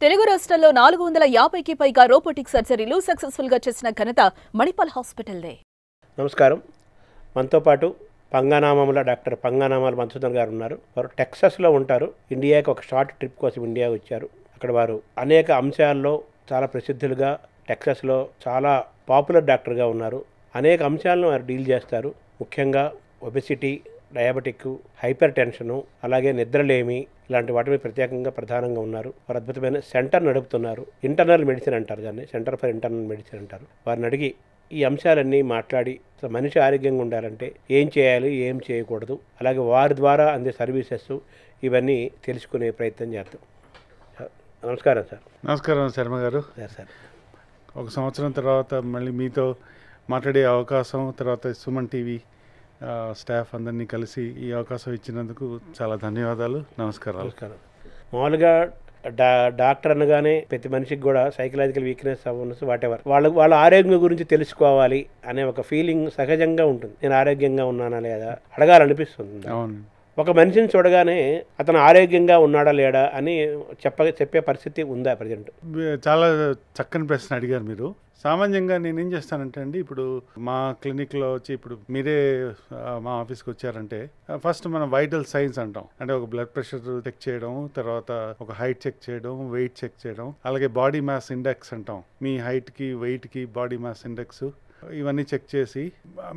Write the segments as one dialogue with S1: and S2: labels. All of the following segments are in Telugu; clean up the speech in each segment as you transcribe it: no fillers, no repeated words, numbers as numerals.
S1: తెలుగు రాష్ట్రాల్లో 450కి పైగా రోబోటిక్ సర్జరీలు సక్సెస్ఫుల్ గా చేసిన ఘనత మణిపాల్ హాస్పిటల్దే.
S2: నమస్కారం. మనతో పాటు పంగానామాల డాక్టర్ పంగానామాల మధుసూదన్ గారు ఉన్నారు. వారు టెక్సాస్లో ఉంటారు. ఇండియాకి ఒక షార్ట్ ట్రిప్ కోసం ఇండియా వచ్చారు. అక్కడ వారు అనేక అంశాల్లో చాలా ప్రసిద్ధులుగా టెక్సాస్లో చాలా పాపులర్ డాక్టర్గా ఉన్నారు. అనేక అంశాలను వారు డీల్ చేస్తారు. ముఖ్యంగా ఒబెసిటీ, డయాబెటిక్, హైపర్ టెన్షను, అలాగే నిద్రలేమి ఇలాంటి వాటి మీద ప్రత్యేకంగా ప్రధానంగా ఉన్నారు. వారు అద్భుతమైన సెంటర్ నడుపుతున్నారు. ఇంటర్నల్ మెడిసిన్ అంటారు దాన్ని, సెంటర్ ఫర్ ఇంటర్నల్ మెడిసిన్ అంటారు. వారిని అడిగి ఈ అంశాలన్నీ మాట్లాడి మనిషి ఆరోగ్యంగా ఉండాలంటే ఏం చేయాలి, ఏం చేయకూడదు, అలాగే వారి ద్వారా అందే సర్వీసెస్ ఇవన్నీ తెలుసుకునే ప్రయత్నం చేద్దాం. నమస్కారం సార్.
S3: నమస్కారం శర్మ గారు.
S2: సార్,
S3: ఒక సంవత్సరం తర్వాత మళ్ళీ మీతో మాట్లాడే అవకాశం, తర్వాత సుమన్ టీవీ స్టాఫ్ అందరినీ కలిసి ఈ అవకాశం ఇచ్చినందుకు చాలా ధన్యవాదాలు. నమస్కారాలు.
S2: నమస్కారం. మామూలుగా డాక్టర్ అనగానే ప్రతి మనిషికి కూడా సైకలాజికల్ వీక్నెస్ అవ్వచ్చు, వాటెవర్ వాళ్ళ ఆరోగ్యం గురించి తెలుసుకోవాలి అనే ఒక ఫీలింగ్ సహజంగా ఉంటుంది. నేను ఆరోగ్యంగా ఉన్నానా లేదా అడగాలనిపిస్తుంది.
S3: అవును.
S2: ఒక మనిషిని చూడగానే అతను ఆరోగ్యంగా ఉన్నాడా లేడా అని చెప్పే పరిస్థితి ఉందా ప్రజెంట్?
S3: చాలా చక్కని ప్రశ్న అడిగారు మీరు. సామాన్యంగా నేనేం చేస్తానంటే అండి, ఇప్పుడు మా క్లినిక్లో వచ్చి ఇప్పుడు మీరే మా ఆఫీస్కి వచ్చారంటే ఫస్ట్ మనం వైటల్ సైన్స్ అంటాం. అంటే ఒక బ్లడ్ ప్రెషర్ చెక్ చేయడం, తర్వాత ఒక హైట్ చెక్ చేయడం, వెయిట్ చెక్ చేయడం, అలాగే బాడీ మాస్ ఇండెక్స్ అంటాం. మీ హైట్కి, వెయిట్కి బాడీ మాస్ ఇండెక్స్ ఇవన్నీ చెక్ చేసి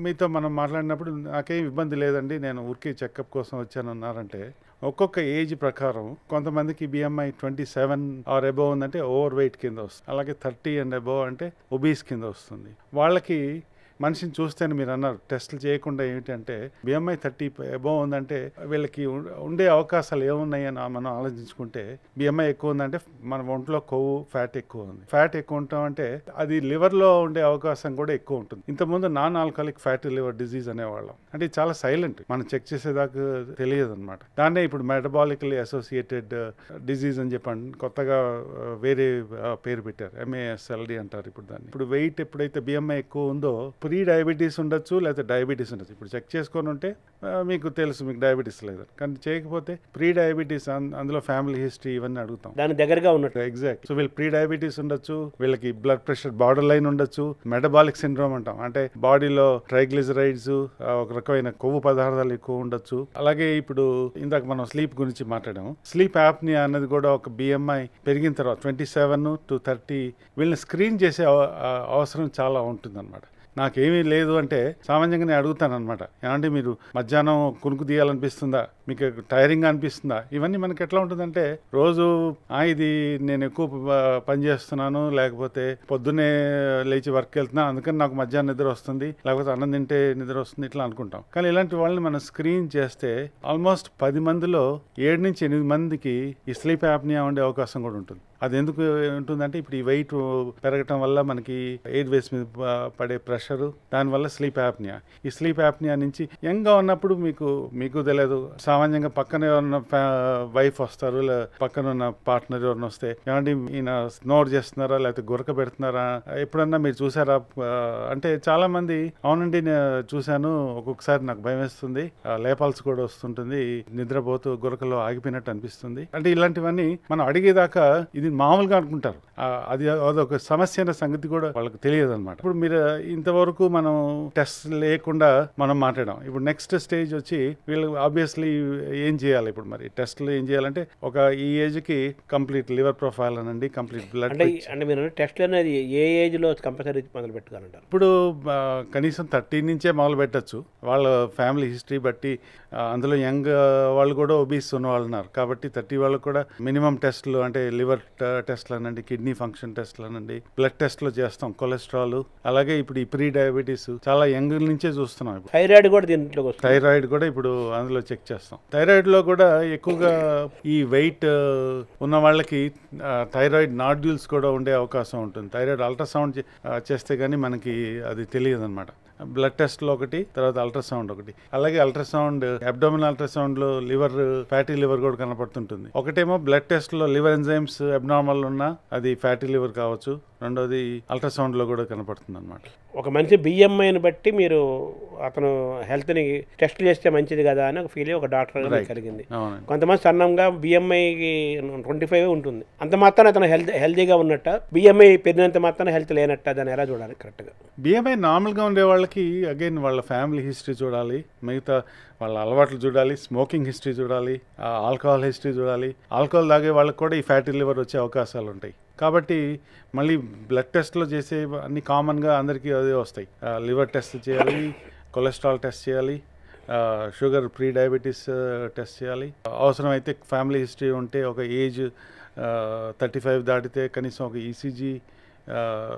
S3: మీతో మనం మాట్లాడినప్పుడు నాకేం ఇబ్బంది లేదండి, నేను ఊరికే చెకప్ కోసం వచ్చానన్నారంటే ఒక్కొక్క ఏజ్ ప్రకారం కొంతమందికి బిఎంఐ 27 ఆర్ అబోవ్ ఉందంటే ఓవర్ వెయిట్ కింద వస్తుంది. అలాగే 30 అండ్ అబోవ్ అంటే ఒబీస్ కింద వస్తుంది. వాళ్ళకి మనిషిని చూస్తేనే మీరు అన్నారు టెస్టులు చేయకుండా ఏమిటంటే బిఎంఐ 30 అబోవ్ ఉందంటే వీళ్ళకి ఉండే అవకాశాలు ఏమున్నాయి అని మనం ఆలోచించుకుంటే బిఎంఐ ఎక్కువ ఉందంటే మన ఒంట్లో కొవ్వు, ఫ్యాట్ ఎక్కువ ఉంది. ఫ్యాట్ ఎక్కువ ఉంటాం అంటే అది లివర్లో ఉండే అవకాశం కూడా ఎక్కువ ఉంటుంది. ఇంతకుముందు non alcoholic fatty liver disease అనేవాళ్ళం. అంటే చాలా సైలెంట్, మనం చెక్ చేసేదాకా తెలియదు అనమాట. దాన్నే ఇప్పుడు మెటబాలికలీ అసోసియేటెడ్ డిజీజ్ అని చెప్పండి కొత్తగా వేరే పేరు పెట్టారు, MASLD అంటారు ఇప్పుడు దాన్ని. ఇప్పుడు వెయిట్ ఎప్పుడైతే బిఎంఐ ఎక్కువ ఉందో ప్రీ డయాబెటీస్ ఉండొచ్చు, లేకపోతే డయాబెటీస్ ఉండొచ్చు. ఇప్పుడు చెక్ చేసుకొని ఉంటే మీకు తెలుసు మీకు డయాబెటీస్ లేదు, కానీ చేయకపోతే ప్రీ డయాబెటీస్, అందులో ఫ్యామిలీ హిస్టరీ ఇవన్నీ అడుగుతాం,
S2: దాని దగ్గరగా ఉన్నట్టు.
S3: ఎగ్జాక్ట్. సో వీళ్ళు ప్రీ డయాబెటీస్ ఉండొచ్చు, వీళ్ళకి బ్లడ్ ప్రెషర్ బార్డర్ లైన్ ఉండొచ్చు, మెటబాలిక్ సిండ్రోమ్ అంటాం, అంటే బాడీలో ట్రైగ్లిజరైడ్స్ ఒక రకమైన కొవ్వు పదార్థాలు ఎక్కువ ఉండొచ్చు. అలాగే ఇప్పుడు ఇందాక మనం స్లీప్ గురించి మాట్లాడాము. స్లీప్ యాప్నియా అనేది కూడా ఒక బిఎంఐ పెరిగిన తర్వాత 27 to 30 వీళ్ళని స్క్రీన్ చేసే అవసరం చాలా ఉంటుంది అనమాట. నాకేమీ లేదు అంటే సామాన్యంగా నేను అడుగుతాను అనమాట, ఏమంటే మీరు మధ్యాహ్నం కునుకు తీయాలనిపిస్తుందా, మీకు టైరింగ్ అనిపిస్తుందా? ఇవన్నీ మనకి ఎట్లా ఉంటుందంటే రోజు ఇది నేను ఎక్కువ పని చేస్తున్నాను, లేకపోతే పొద్దున్నే లేచి వర్క్ వెళ్తున్నాను అందుకని నాకు మధ్యాహ్నం నిద్ర వస్తుంది, లేకపోతే అన్నం తింటే నిద్ర వస్తుంది, ఇట్లా అనుకుంటాం. కానీ ఇలాంటి వాళ్ళని మనం స్క్రీన్ చేస్తే ఆల్మోస్ట్ 10 మందిలో 7 నుంచి 8 మందికి ఈ స్లీప్ యాప్నియా ఉండే అవకాశం కూడా ఉంటుంది. అది ఎందుకు ఉంటుందంటే ఇప్పుడు ఈ వెయిట్ పెరగటం వల్ల మనకి ఎయిర్ వేస్ మీద పడే ప్రెషరు, దానివల్ల స్లీప్ యాప్నియా. ఈ స్లీప్ యాప్నియా నుంచి యంగ్గా ఉన్నప్పుడు మీకు తెలియదు, సామాన్యంగా పక్కన ఎవరన్నా వైఫ్ వస్తారు, పక్కన ఉన్న పార్ట్నర్ ఎవరైనా వస్తే ఏమంటే ఈయన స్నోర్ చేస్తున్నారా లేకపోతే గురక పెడుతున్నారా ఎప్పుడన్నా మీరు చూసారా అంటే చాలా మంది అవునండి నేను చూశాను, ఒక్కొక్కసారి నాకు భయం వేస్తుంది, లేపాల్సి కూడా వస్తుంటుంది, నిద్రపోతూ గురకలో ఆగిపోయినట్టు అనిపిస్తుంది. అంటే ఇలాంటివన్నీ మనం అడిగేదాకా ఇది మామూలుగా అనుకుంటారు, అదొక సమస్య అనే సంగతి కూడా వాళ్ళకి తెలియదు అనమాట. ఇప్పుడు మీరు ఇంతవరకు మనం టెస్ట్ లేకుండా మనం మాట్లాడాం. ఇప్పుడు నెక్స్ట్ స్టేజ్ వచ్చి వీళ్ళు ఆబ్వియస్లీ ఏం చేయాలి, ఇప్పుడు మరి టెస్ట్లు ఏం చేయాలంటే ఒక ఈ ఏజ్ కి కంప్లీట్ లివర్ ప్రొఫైల్ అనండి, కంప్లీట్ బ్లడ్
S2: అంటే మీరు టెస్ట్లు అనేది ఏ ఏజ్ లో కంపల్సరీ మొదలు పెట్టుకోవాలంటారు?
S3: ఇప్పుడు కనీసం 30 నుంచే మొదలు పెట్టచ్చు, వాళ్ళ ఫ్యామిలీ హిస్టరీ బట్టి. అందులో యంగ్ వాళ్ళు కూడా ఒబీస్ ఉన్న వాళ్ళు ఉన్నారు కాబట్టి 30 వాళ్ళకు కూడా మినిమం టెస్ట్లు అంటే లివర్ టెస్ట్లు అనండి, కిడ్నీ ఫంక్షన్ టెస్ట్లు అనండి, బ్లడ్ టెస్ట్లు చేస్తాం, కొలెస్ట్రాల్, అలాగే ఇప్పుడు ఈ ప్రీ డయాబెటీస్ చాలా యంగ్ నుంచే చూస్తున్నాం.
S2: థైరాయిడ్ కూడా దీంట్లో,
S3: థైరాయిడ్ కూడా ఇప్పుడు అందులో చెక్ చేస్తాం. థైరాయిడ్ లో కూడా ఎక్కువగా ఈ వెయిట్ ఉన్న వాళ్ళకి థైరాయిడ్ నాడ్యూల్స్ కూడా ఉండే అవకాశం ఉంటుంది. థైరాయిడ్ అల్ట్రాసౌండ్ చేస్తే గానీ మనకి అది తెలియదు అనమాట. బ్లడ్ టెస్ట్లో ఒకటి, తర్వాత అల్ట్రాసౌండ్ ఒకటి. అలాగే అల్ట్రాసౌండ్ అబ్డామినల్ అల్ట్రాసౌండ్ లో లివర్, ఫ్యాటీ లివర్ కూడా కనపడుతుంటుంది. ఒకటేమో బ్లడ్ టెస్ట్ లో లివర్ ఎంజైమ్స్ అబ్నార్మల్ ఉన్నా అది ఫ్యాటీ లివర్ కావచ్చు, రెండోది అల్ట్రాసౌండ్ లో కూడా కనపడుతుంది అనమాట.
S2: ఒక మనిషి బిఎంఐని బట్టి మీరు అతను హెల్త్ని టెస్ట్ చేస్తే మంచిది కదా అని ఒక ఫీలింగ్ ఒక డాక్టర్గా కలిగింది. కొంతమంది సన్నంగా బిఎంఐకి 25 ఉంటుంది, అంత మాత్రం అతను హెల్తీగా ఉన్నట్ట, బిఎంఐ పెరిగినంత మాత్రం హెల్త్ లేనట్ట, దాన్ని ఎలా చూడాలి కరెక్ట్గా?
S3: బిఎంఐ నార్మల్గా ఉండే వాళ్ళకి అగైన్ వాళ్ళ ఫ్యామిలీ హిస్టరీ చూడాలి, మిగతా వాళ్ళ అలవాట్లు చూడాలి, స్మోకింగ్ హిస్టరీ చూడాలి, ఆల్కహాల్ హిస్టరీ చూడాలి. ఆల్కహాల్ తాగే వాళ్ళకి కూడా ఈ ఫ్యాటీ లివర్ వచ్చే అవకాశాలు ఉంటాయి. కాబట్టి మళ్ళీ బ్లడ్ టెస్ట్లో చేసే అన్ని కామన్గా అందరికీ అదే వస్తాయి. లివర్ టెస్ట్ చేయాలి, కొలెస్ట్రాల్ టెస్ట్ చేయాలి, షుగర్ ప్రీ డయాబెటీస్ టెస్ట్ చేయాలి. అవసరమైతే ఫ్యామిలీ హిస్టరీ ఉంటే ఒక ఏజ్ 35 దాటితే కనీసం ఒక ఈసీజీ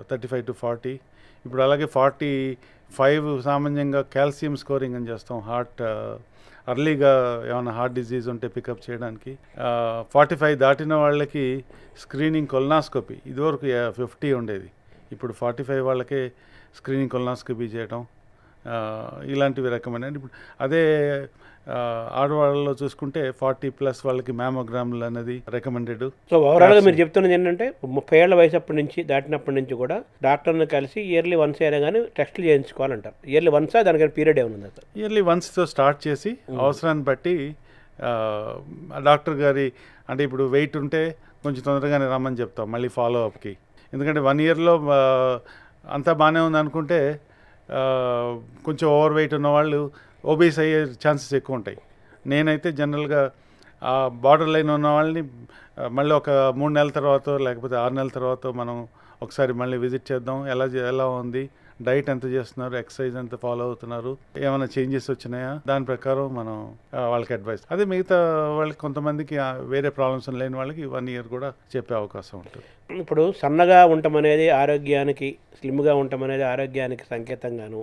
S3: 35 to 40. ఇప్పుడు అలాగే 45 సామాన్యంగా కాల్షియం స్కోరింగ్ అని చేస్తాం, హార్ట్ అర్లీగా ఏమైనా హార్ట్ డిజీజ్ ఉంటే పికప్ చేయడానికి. 45 దాటిన వాళ్ళకి స్క్రీనింగ్ కొలనాస్కోపీ, ఇదివరకు 50 ఉండేది, ఇప్పుడు 45 వాళ్ళకే స్క్రీనింగ్ కొలనాస్కోపీ చేయడం, ఇలాంటివి రికమెండ్. ఇప్పుడు అదే ఆడవాళ్ళలో చూసుకుంటే 40+ వాళ్ళకి మ్యామోగ్రామ్లు అనేది రికమెండెడ్.
S2: సో ఓవరాల్గా మీరు చెప్తున్నది ఏంటంటే 30 ఏళ్ల వయసు దాటినప్పటి నుంచి కూడా డాక్టర్ని కలిసి ఇయర్లీ వన్స్ అయినా కానీ టెస్టులు చేయించుకోవాలంటారు. ఇయర్లీ వన్సా దానికైనా పీరియడ్ ఏముంది? సార్
S3: ఇయర్లీ వన్స్తో స్టార్ట్ చేసి అవసరాన్ని బట్టి డాక్టర్ గారి, అంటే ఇప్పుడు వెయిట్ ఉంటే కొంచెం తొందరగానే రమ్మని చెప్తాం మళ్ళీ ఫాలో అప్కి. ఎందుకంటే 1 yearలో అంతా బాగానే ఉంది అనుకుంటే కొంచెం ఓవర్ వెయిట్ ఉన్నవాళ్ళు ఓబీస్ అయ్యే ఛాన్సెస్ ఎక్కువ ఉంటాయి. నేనైతే జనరల్గా బార్డర్ లైన్ ఉన్న వాళ్ళని మళ్ళీ ఒక 3 నెలల తర్వాత లేకపోతే 6 నెలల తర్వాత మనం ఒకసారి మళ్ళీ విజిట్ చేద్దాం, ఎలా ఉంది, డైట్ ఎంత చేస్తున్నారు, ఎక్సర్సైజ్ ఎంత ఫాలో అవుతున్నారు, ఏమైనా చేంజెస్ వచ్చినాయా, దాని ప్రకారం మనం వాళ్ళకి అడ్వైస్. అదే మిగతా వాళ్ళకి కొంతమందికి వేరే ప్రాబ్లమ్స్ లేని వాళ్ళకి 1 year కూడా చెప్పే అవకాశం ఉంటుంది.
S2: ఇప్పుడు సన్నగా ఉండటం అనేది ఆరోగ్యానికి, స్లిమ్గా ఉండటం అనేది ఆరోగ్యానికి సంకేతంగాను,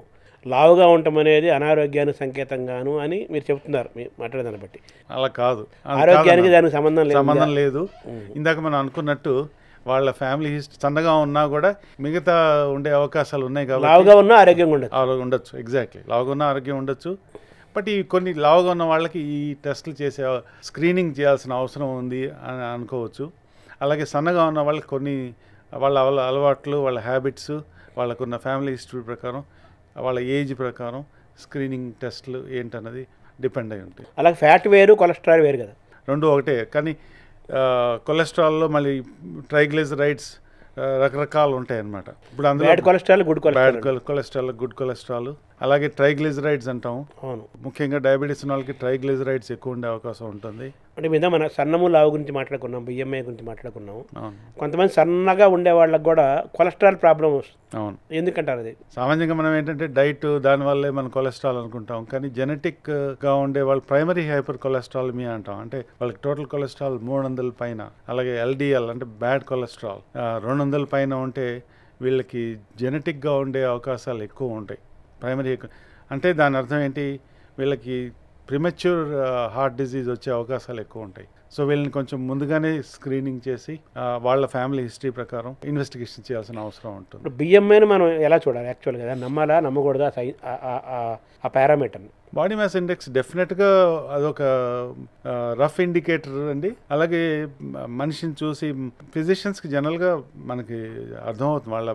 S2: లావుగా ఉండటం అనేది అనారోగ్యానికి సంకేతంగాను అని మీరు చెప్తున్నారు మీ మాట్లాడదాన్ని బట్టి.
S3: అలా కాదు,
S2: ఆరోగ్యానికి దానికి సంబంధం
S3: లేదు. ఇందాక మనం అనుకున్నట్టు వాళ్ళ ఫ్యామిలీ హిస్టరీ సన్నగా ఉన్నా కూడా మిగతా ఉండే అవకాశాలు ఉన్నాయి కాబట్టి
S2: లావుగా ఉన్నా ఆరోగ్యంగా
S3: ఉండొచ్చు. ఎగ్జాక్ట్లీ, లావుగా ఉన్న ఆరోగ్యం ఉండొచ్చు. బట్ ఈ కొన్ని లావుగా ఉన్న వాళ్ళకి ఈ టెస్టులు చేసే స్క్రీనింగ్ చేయాల్సిన అవసరం ఉంది అని అనుకోవచ్చు. అలాగే సన్నగా ఉన్న వాళ్ళకి కొన్ని వాళ్ళ అలవాట్లు, వాళ్ళ హ్యాబిట్స్, వాళ్ళకున్న ఫ్యామిలీ హిస్టరీ ప్రకారం, వాళ్ళ ఏజ్ ప్రకారం స్క్రీనింగ్ టెస్టులు ఏంటన్నది డిపెండ్ అయి ఉంటాయి.
S2: అలాగే ఫ్యాట్ వేరు, కొలెస్ట్రాల్ వేరు కదా,
S3: రెండు ఒకటే. కానీ కొలెస్ట్రాల్లో మళ్ళీ ట్రైగ్లిజరైడ్స్ రకరకాలు ఉంటాయి అన్నమాట. ఇప్పుడు అందులో
S2: బ్యాడ్ కొలెస్ట్రాల్,
S3: గుడ్ కొలెస్ట్రాల్, అలాగే ట్రైగ్లిజరైడ్స్ అంటాం.
S2: అవును,
S3: ముఖ్యంగా డయాబెటీస్ ఉన్న వాళ్ళకి ట్రైగ్లిజరైడ్స్ ఎక్కువ ఉండే అవకాశం ఉంటుంది.
S2: అంటే మీద మన సన్నము లావు గురించి మాట్లాడుకున్నాం, బిఎంఐ గురించి మాట్లాడుకున్నాము. కొంతమంది సన్నగా ఉండే వాళ్ళకి కూడా కొలెస్ట్రాల్ ప్రాబ్లం వస్తుంది.
S3: అవును,
S2: ఎందుకంటారు? అది
S3: సామాన్యంగా మనం ఏంటంటే డైట్, దానివల్లే మనం కొలెస్ట్రాల్ అనుకుంటాం. కానీ జెనెటిక్గా ఉండే వాళ్ళు ప్రైమరీ హైపర్ కొలెస్ట్రాలమీ అంటాం. అంటే వాళ్ళకి టోటల్ కొలెస్ట్రాల్ 300 పైన, అలాగే ఎల్డిఎల్ అంటే బ్యాడ్ కొలెస్ట్రాల్ 200 పైన ఉంటే వీళ్ళకి జెనెటిక్గా ఉండే అవకాశాలు ఎక్కువ ఉంటాయి. ప్రైమరీ అంటే దాని అర్థం ఏంటి, వీళ్ళకి ప్రిమెచ్యూర్ హార్ట్ డిజీజ్ వచ్చే అవకాశాలు ఎక్కువ ఉంటాయి. సో వీళ్ళని కొంచెం ముందుగానే స్క్రీనింగ్ చేసి వాళ్ళ ఫ్యామిలీ హిస్టరీ ప్రకారం ఇన్వెస్టిగేషన్ చేయాల్సిన అవసరం ఉంటుంది.
S2: బిఎంఐని మనం ఎలా చూడాలి యాక్చువల్గా? నమ్మాలా, నమ్మకూడదా ఆ పారామీటర్ని?
S3: బాడీ మాస్ ఇండెక్స్ డెఫినెట్గా అదొక రఫ్ ఇండికేటర్ అండి. అలాగే మనిషిని చూసి ఫిజిషియన్స్కి జనరల్గా మనకి అర్థమవుతుంది వాళ్ళ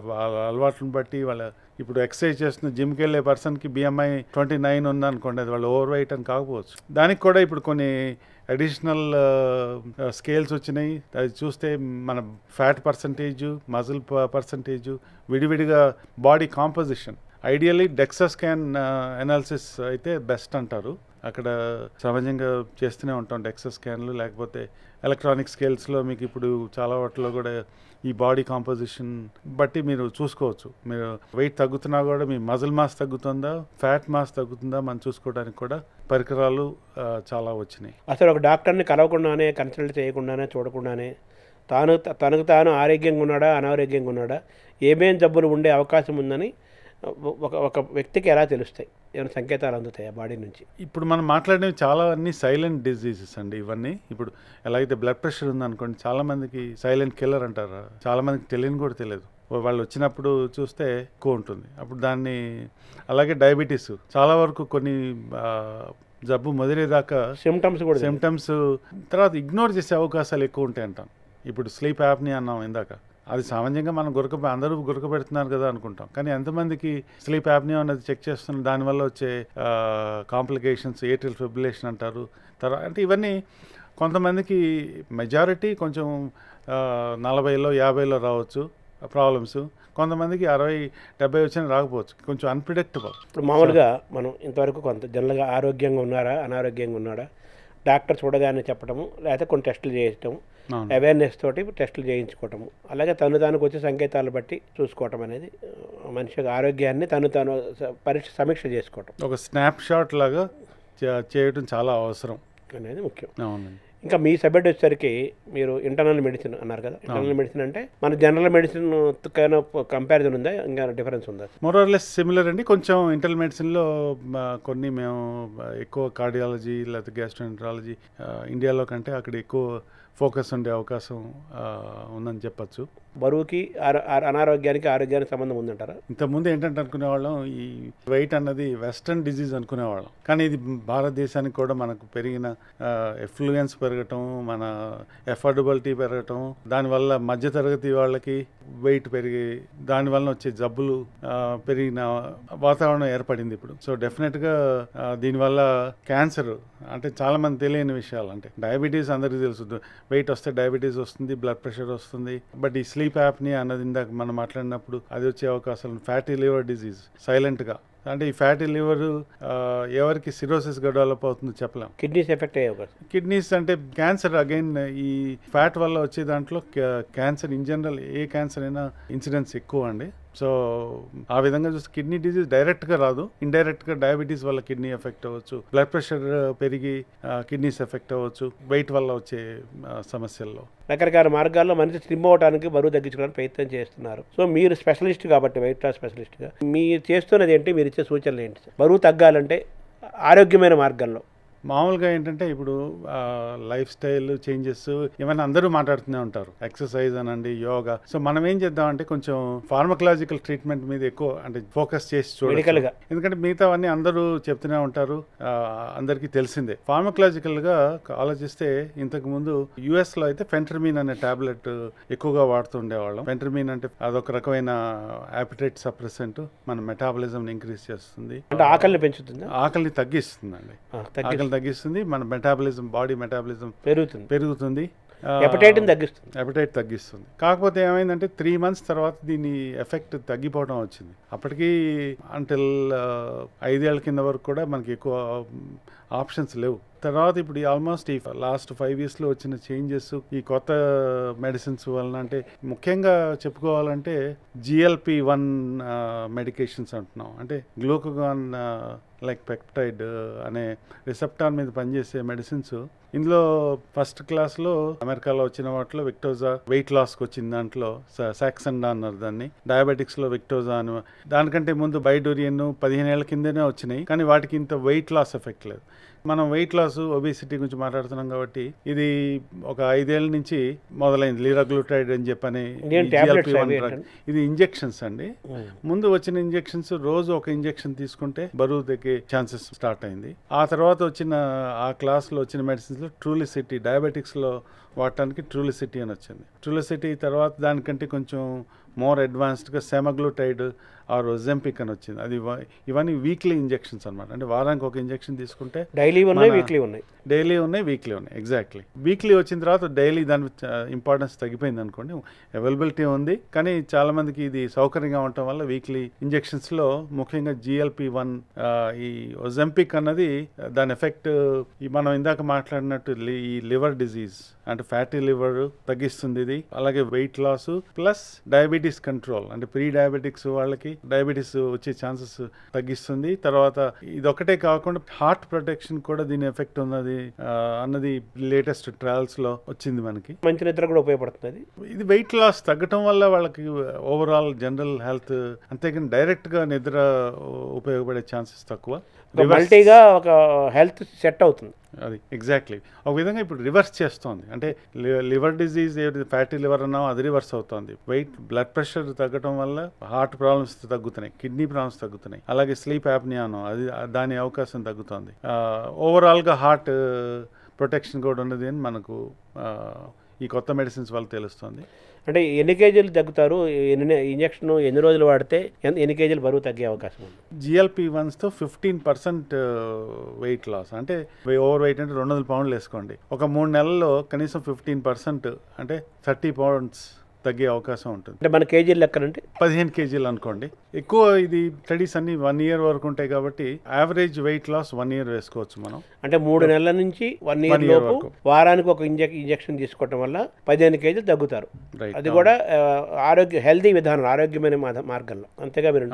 S3: అలవాట్లను బట్టి. వాళ్ళ ఇప్పుడు ఎక్సర్సైజ్ చేస్తున్న జిమ్కి వెళ్ళే పర్సన్కి బిఎంఐ 29 ఉందనుకోండి, అది వాళ్ళు ఓవర్ వెయిట్ అని కాకపోవచ్చు. దానికి కూడా ఇప్పుడు కొన్ని అడిషనల్ స్కేల్స్ వచ్చినాయి. అది చూస్తే మన ఫ్యాట్ పర్సంటేజు, మజిల్ పర్సంటేజు, విడివిడిగా body composition. Ideally DEXA scan analysis అయితే బెస్ట్ అంటారు. అక్కడ సహజంగా చేస్తూనే ఉంటాం డెక్సా స్కాన్లు. లేకపోతే ఎలక్ట్రానిక్ స్కేల్స్లో మీకు ఇప్పుడు చాలా వాటిలో కూడా ఈ బాడీ కాంపోజిషన్ బట్టి మీరు చూసుకోవచ్చు. మీరు వెయిట్ తగ్గుతున్నా కూడా మీ మజిల్ మాస్ తగ్గుతుందా, ఫ్యాట్ మాస్ తగ్గుతుందా మనం చూసుకోవడానికి కూడా పరికరాలు చాలా వచ్చినాయి.
S2: అసలు ఒక డాక్టర్ని కలవకుండానే, కన్సల్ట్ చేయకుండానే, చూడకుండానే తనకు తాను ఆరోగ్యంగా ఉన్నాడా, అనారోగ్యంగా ఉన్నాడా, ఏమేం జబ్బులు ఉండే అవకాశం ఉందని ఒక వ్యక్తికి ఎలా తెలుస్తాయి? ఏమైనా సంకేతాలు అందుతాయి బాడీ నుంచి?
S3: ఇప్పుడు మనం మాట్లాడినవి చాలా అన్ని సైలెంట్ డిజీజెస్ అండి ఇవన్నీ. ఇప్పుడు ఎలా అయితే బ్లడ్ ప్రెషర్ ఉందనుకోండి, చాలామందికి సైలెంట్ కిల్లర్ అంటారు. చాలామందికి తెలియని కూడా తెలియదు. వాళ్ళు వచ్చినప్పుడు చూస్తే ఎక్కువ ఉంటుంది అప్పుడు దాన్ని. అలాగే డయాబెటీస్ చాలా వరకు కొన్ని జబ్బు మొదలయ్యేదాకా సిమ్టమ్స్ తర్వాత ఇగ్నోర్ చేసే అవకాశాలు ఎక్కువ ఉంటాయి అంటాం. ఇప్పుడు స్లీప్ యాప్ని అన్నాం ఇందాక, అది సామాన్యంగా మనం అందరూ గురకబెడుతున్నారు కదా అనుకుంటాం, కానీ ఎంతమందికి స్లీప్ యాప్నియా అనేది చెక్ చేస్తున్నారు, దానివల్ల వచ్చే కాంప్లికేషన్స్ ఏట్రియల్ ఫిబ్రిలేషన్ అంటారు. తర్వాత అంటే ఇవన్నీ కొంతమందికి మెజారిటీ కొంచెం 40లో 50లో రావచ్చు ప్రాబ్లమ్స్, కొంతమందికి 60-70 వచ్చినా రాకపోవచ్చు, కొంచెం అన్ప్రిడిక్టబుల్.
S2: ఇప్పుడు మామూలుగా మనం ఇంతవరకు కొంత జనరల్గా ఆరోగ్యంగా ఉన్నారా అనారోగ్యంగా ఉన్నాడా డాక్టర్ చూడగానే చెప్పడము, లేకపోతే కొన్ని టెస్టులు చేయటము, అవేర్నెస్ తోటి టెస్టులు చేయించుకోవటము, అలాగే తనకు వచ్చే సంకేతాలు బట్టి చూసుకోవటం అనేది మనిషి ఆరోగ్యాన్ని తాను సమీక్ష చేసుకోవటం,
S3: ఒక స్నాప్ షాట్ లాగా చేయడం చాలా అవసరం
S2: అనేది ముఖ్యం.
S3: అవునండి.
S2: ఇంకా మీ సబ్జెక్ట్ వచ్చేసరికి మీరు ఇంటర్నల్ మెడిసిన్ అన్నారు కదా. ఇంటర్నల్ మెడిసిన్ అంటే మన జనరల్ మెడిసిన్ కంపారిజన్ ఉందా, ఇంకా డిఫరెన్స్ ఉందా?
S3: మోరార్లెస్ సిమిలర్ అండి. కొంచెం ఇంటర్నల్ మెడిసిన్లో కొన్ని మేము ఎక్కువ కార్డియాలజీ లేకపోతే గ్యాస్ట్రోఎంటరాలజీ ఇండియాలో కంటే అక్కడ ఎక్కువ ఫోకస్ ఉండే అవకాశం ఉందని చెప్పచ్చు.
S2: బరువుకి అనారోగ్యానికి ఆరోగ్యానికి సంబంధం ఉందంటారా?
S3: ఇంతకుముందు ఏంటంటే అనుకునేవాళ్ళం ఈ వెయిట్ అన్నది వెస్ట్రన్ డిజీజ్ అనుకునేవాళ్ళం, కానీ ఇది భారతదేశానికి కూడా మనకు పెరిగిన ఎఫ్లూయెన్స్ పెరగటం, మన ఎఫోర్డబిలిటీ పెరగటం, దానివల్ల మధ్యతరగతి వాళ్ళకి వెయిట్ పెరిగి దానివల్ల వచ్చే జబ్బులు పెరిగిన వాతావరణం ఏర్పడింది ఇప్పుడు. సో డెఫినెట్గా దీనివల్ల క్యాన్సర్ అంటే చాలామంది తెలియని విషయాలు, అంటే డయాబెటీస్ అందరికీ తెలుసు, వెయిట్ వస్తే డయాబెటీస్ వస్తుంది, బ్లడ్ ప్రెషర్ వస్తుంది, బట్ ఈ స్లీప్ యాప్ని అన్నది ఇందాక మనం మాట్లాడినప్పుడు అది వచ్చే అవకాశాలు, ఫ్యాటీ లివర్ డిజీజ్ సైలెంట్గా, అంటే ఈ ఫ్యాటీ లివర్ ఎవరికి సిరోసిస్గా డెవలప్ అవుతుందో చెప్పలేం.
S2: కిడ్నీస్ ఎఫెక్ట్ అయ్యే అవకాశం,
S3: కిడ్నీస్ అంటే క్యాన్సర్ అగైన్ ఈ ఫ్యాట్ వల్ల వచ్చే దాంట్లో cancer in general A cancer అయినా ఇన్సిడెన్స్ ఎక్కువ అండి. సో ఆ విధంగా చూస్తే కిడ్నీ డిజీజ్ డైరెక్ట్గా రాదు, ఇండైరెక్ట్గా డయాబెటీస్ వల్ల కిడ్నీ ఎఫెక్ట్ అవ్వచ్చు, బ్లడ్ ప్రెషర్ పెరిగి కిడ్నీస్ ఎఫెక్ట్ అవ్వచ్చు, వెయిట్ వల్ల వచ్చే సమస్యల్లో.
S2: రకరకాల మార్గాల్లో మనిషి స్లిమ్ అవడానికి, బరువు తగ్గించుకోవడానికి ప్రయత్నం చేస్తున్నారు. సో మీరు స్పెషలిస్ట్ కాబట్టి, వెయిట్ లాస్ స్పెషలిస్ట్గా మీరు చేస్తున్నది ఏంటి, మీరు ఇచ్చే సూచనలు ఏంటి? బరువు తగ్గాలంటే ఆరోగ్యమైన మార్గంలో
S3: మామూలుగా ఏంటంటే ఇప్పుడు లైఫ్ స్టైల్ చేంజెస్ ఏమైనా అందరూ మాట్లాడుతూనే ఉంటారు, ఎక్సర్సైజ్ అనండి, యోగా. సో మనం ఏం చేద్దామంటే కొంచెం ఫార్మకలాజికల్ ట్రీట్మెంట్ మీద ఎక్కువ అంటే ఫోకస్ చేసి చూడాలి, ఎందుకంటే మిగతావన్నీ అందరూ చెప్తూనే ఉంటారు, అందరికీ తెలిసిందే. ఫార్మకలాజికల్గా ఆలోచిస్తే ఇంతకు ముందు యుఎస్లో అయితే ఫెంటర్మిన్ అనే టాబ్లెట్ ఎక్కువగా వాడుతుండేవాళ్ళం. ఫెంటర్మిన్ అంటే అదొక రకమైన యాపిటైట్ సప్రెసెంట్, మన మెటాబలిజంని ఇంక్రీజ్ చేస్తుంది,
S2: అంటే ఆకలిని పెంచుతుంది,
S3: ఆకలిని తగ్గిస్తుందండి, తగ్గిస్తుంది, మన మెటాబలిజం, బాడీ మెటాబలిజం పెరుగుతుంది, ఎపటైట్ తగ్గిస్తుంది. కాకపోతే ఏమైందంటే 3 months తర్వాత దీని ఎఫెక్ట్ తగ్గిపోవడం వచ్చింది. అప్పటికి అంటిల్ 5 ఏళ్ల కింద వరకు కూడా మనకి ఎక్కువ ఆప్షన్స్ లేవు. తర్వాత ఇప్పుడు ఆల్మోస్ట్ ఈ లాస్ట్ 5 yearsలో వచ్చిన చేంజెస్, ఈ కొత్త మెడిసిన్స్ వలన, అంటే ముఖ్యంగా చెప్పుకోవాలంటే GLP-1 మెడికేషన్స్ అంటున్నాం, అంటే గ్లూకగాన్ లైక్ పెప్టైడ్ అనే రిసెప్టార్ మీద పనిచేసే మెడిసిన్స్. ఇందులో ఫస్ట్ క్లాస్లో అమెరికాలో వచ్చిన వాటిలో విక్టోజా వెయిట్ లాస్కి వచ్చిన దాంట్లో సాక్సెండా అన్నారు దాన్ని, డయాబెటిక్స్లో విక్టోజా అని. దానికంటే ముందు బైడోరియన్ 15 ఏళ్ల కిందనే వచ్చినాయి, కానీ వాటికి ఇంత వెయిట్ లాస్ ఎఫెక్ట్ లేదు. మనం వెయిట్ లాస్, ఒబేసిటీ గురించి మాట్లాడుతున్నాం కాబట్టి ఇది ఒక 5 ఏళ్ల నుంచి మొదలైంది. లిరాగ్లూటైడ్ అని చెప్పని ఇది ఇంజెక్షన్స్ అండి. ముందు వచ్చిన ఇంజెక్షన్స్ రోజు ఒక ఇంజెక్షన్ తీసుకుంటే బరువు తగ్గే ఛాన్సెస్ స్టార్ట్ అయింది. ఆ తర్వాత వచ్చిన ఆ క్లాస్లో వచ్చిన మెడిసిన్స్ లో ట్రూలిసిటీ, డయాబెటిక్స్ లో వాడటానికి ట్రూలిసిటీ అని వచ్చింది. ట్రూలిసిటీ తర్వాత దానికంటే కొంచెం మోర్ అడ్వాన్స్డ్గా సెమాగ్లూటైడ్ ఆర్ ఒజెంపిక్ అని వచ్చింది. అది ఇవన్నీ వీక్లీ ఇంజెక్షన్స్ అనమాట. అంటే వారానికి ఒక ఇంజెక్షన్ తీసుకుంటే
S2: డైలీ ఉన్నాయి, వీక్లీ
S3: ఉన్నాయి. ఎగ్జాక్ట్లీ వీక్లీ వచ్చిన తర్వాత డైలీ దాని ఇంపార్టెన్స్ తగ్గిపోయింది అనుకోండి. అవైలబిలిటీ ఉంది, కానీ చాలా మందికి ఇది సౌకర్యంగా ఉండటం వల్ల వీక్లీ ఇంజెక్షన్స్లో ముఖ్యంగా GLP-1 ఈ ఒజెంపిక్ అన్నది దాని ఎఫెక్ట్ మనం ఇందాక మాట్లాడినట్టు ఈ లివర్ డిజీజ్ అంటే ఫ్యాటీ లివర్ తగ్గిస్తుంది ఇది. అలాగే weight loss plus diabetes control, అంటే ప్రీ డయాబెటిక్స్ వాళ్ళకి డయాబెటీస్ వచ్చే ఛాన్సెస్ తగ్గిస్తుంది. తర్వాత ఇదొక్కటే కాకుండా హార్ట్ ప్రొటెక్షన్ కూడా దీని ఎఫెక్ట్ ఉన్నది అన్నది లేటెస్ట్ ట్రయల్స్ లో వచ్చింది. మనకి
S2: మంచి నిద్ర కూడా ఉపయోగపడుతుంది.
S3: ఇది వెయిట్ లాస్ తగ్గటం వల్ల వాళ్ళకి ఓవరాల్ జనరల్ హెల్త్, అంతేకాని డైరెక్ట్ గా నిద్ర ఉపయోగపడే ఛాన్సెస్ తక్కువ.
S2: మల్టీగా ఒక హెల్త్ సెట్ అవుతుంది.
S3: అది ఎగ్జాక్ట్లీ ఒక విధంగా ఇప్పుడు రివర్స్ చేస్తోంది. అంటే లివర్ డిజీజ్ ఏది ఫ్యాటీ లివర్ అన్నామో అది రివర్స్ అవుతుంది. వెయిట్ బ్లడ్ ప్రెషర్ తగ్గడం వల్ల హార్ట్ ప్రాబ్లమ్స్ తగ్గుతున్నాయి, కిడ్నీ ప్రాబ్లమ్స్ తగ్గుతున్నాయి, అలాగే స్లీప్ యాప్నియానో అది దాని అవకాశం తగ్గుతుంది. ఓవరాల్గా హార్ట్ ప్రొటెక్షన్ కూడా ఉన్నది అని మనకు ఈ కొత్త మెడిసిన్స్ వల్ల తెలుస్తుంది.
S2: అంటే ఎన్ని కేజీలు తగ్గుతారు, ఇంజక్షన్ ఎన్ని రోజులు వాడితే ఎన్ని కేజీలు బరువు తగ్గే అవకాశం ఉంది?
S3: GLP-1తో 15% వెయిట్ లాస్, అంటే ఓవర్ వెయిట్ అంటే 200 పౌండ్లు వేసుకోండి, ఒక 3 నెలల్లో కనీసం 15% అంటే 30 పౌండ్స్ తగ్గే అవకాశం ఉంటుంది.
S2: అంటే మన కేజీలు లెక్కనంటే
S3: 15 కేజీలు అనుకోండి. ఎక్కువ ఇది స్టడీస్ అన్ని 1 ఇయర్ వరకు ఉంటాయి కాబట్టి యావరేజ్ వెయిట్ లాస్ 1 ఇయర్ వేసుకోవచ్చు మనం.
S2: అంటే 3 నెలల నుంచి 1 ఇయర్ లోపు వారానికి ఒక ఇంజక్షన్ తీసుకోవడం వల్ల 15 కేజీలు తగ్గుతారు. అది కూడా హెల్తీ విధానం, ఆరోగ్యమైన మార్గంలో. అంతేగా మీరు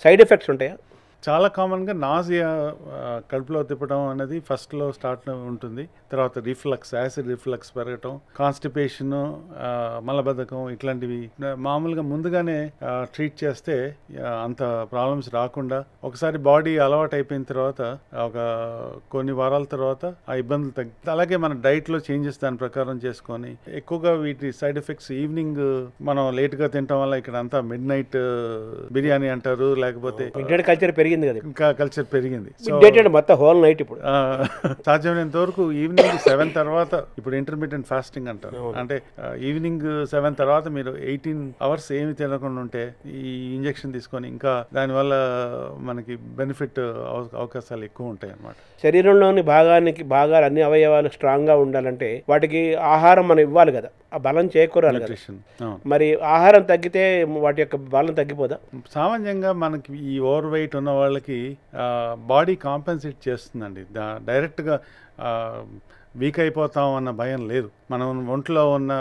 S2: సైడ్ ఎఫెక్ట్స్ ఉంటాయా?
S3: చాలా కామన్గా నాజియా, కడుపులో తిప్పడం అనేది ఫస్ట్లో స్టార్ట్ ఉంటుంది. తర్వాత రిఫ్లక్స్, యాసిడ్ రిఫ్లక్స్ పెరగటం, కాన్స్టిపేషన్, మలబద్ధకం, ఇట్లాంటివి మామూలుగా ముందుగానే ట్రీట్ చేస్తే అంత ప్రాబ్లమ్స్ రాకుండా, ఒకసారి బాడీ అలవాటు అయిపోయిన తర్వాత ఒక కొన్ని వారాల తర్వాత ఆ ఇబ్బందులు తగ్గి, అలాగే మన డైట్లో చేంజెస్ దాని ప్రకారం చేసుకొని, ఎక్కువగా వీటి సైడ్ ఎఫెక్ట్స్ ఈవినింగ్ మనం లేట్గా తినటం వల్ల ఇక్కడ అంతా మిడ్ నైట్ బిర్యానీ అంటారు, లేకపోతే
S2: కల్చర్ పెరిగింది కదా,
S3: ఇంకా కల్చర్ పెరిగింది.
S2: మొత్తం హోల్ నైట్ ఇప్పుడు
S3: సాధ్యమైనంత వరకు ఈవినింగ్ 7 తర్వాత, ఇప్పుడు ఇంటర్మీడియట్ ఫాస్టింగ్ అంటారు, అంటే ఈవినింగ్ 7 తర్వాత మీరు 18 hours ఏమి తినకుండా ఉంటే ఈ ఇంజెక్షన్ తీసుకొని ఇంకా దానివల్ల మనకి బెనిఫిట్ అవకాశాలు ఎక్కువ ఉంటాయి అన్నమాట.
S2: శరీరంలోని భాగాలు అన్ని అవయవాలు స్ట్రాంగ్గా ఉండాలంటే వాటికి ఆహారం మనం ఇవ్వాలి కదా, ఆ బలం చేకూరాలి కదా. మరి ఆహారం తగ్గితే వాటి యొక్క బలం తగ్గిపోదా?
S3: సామాన్యంగా మనకి ఈ ఓవర్ వెయిట్ ఉన్న వాళ్ళకి బాడీ కాంపెన్సేట్ చేస్తుందండి. డైరెక్ట్గా వీక్ అయిపోతాం అన్న భయం లేదు. మనం ఒంట్లో ఉన్న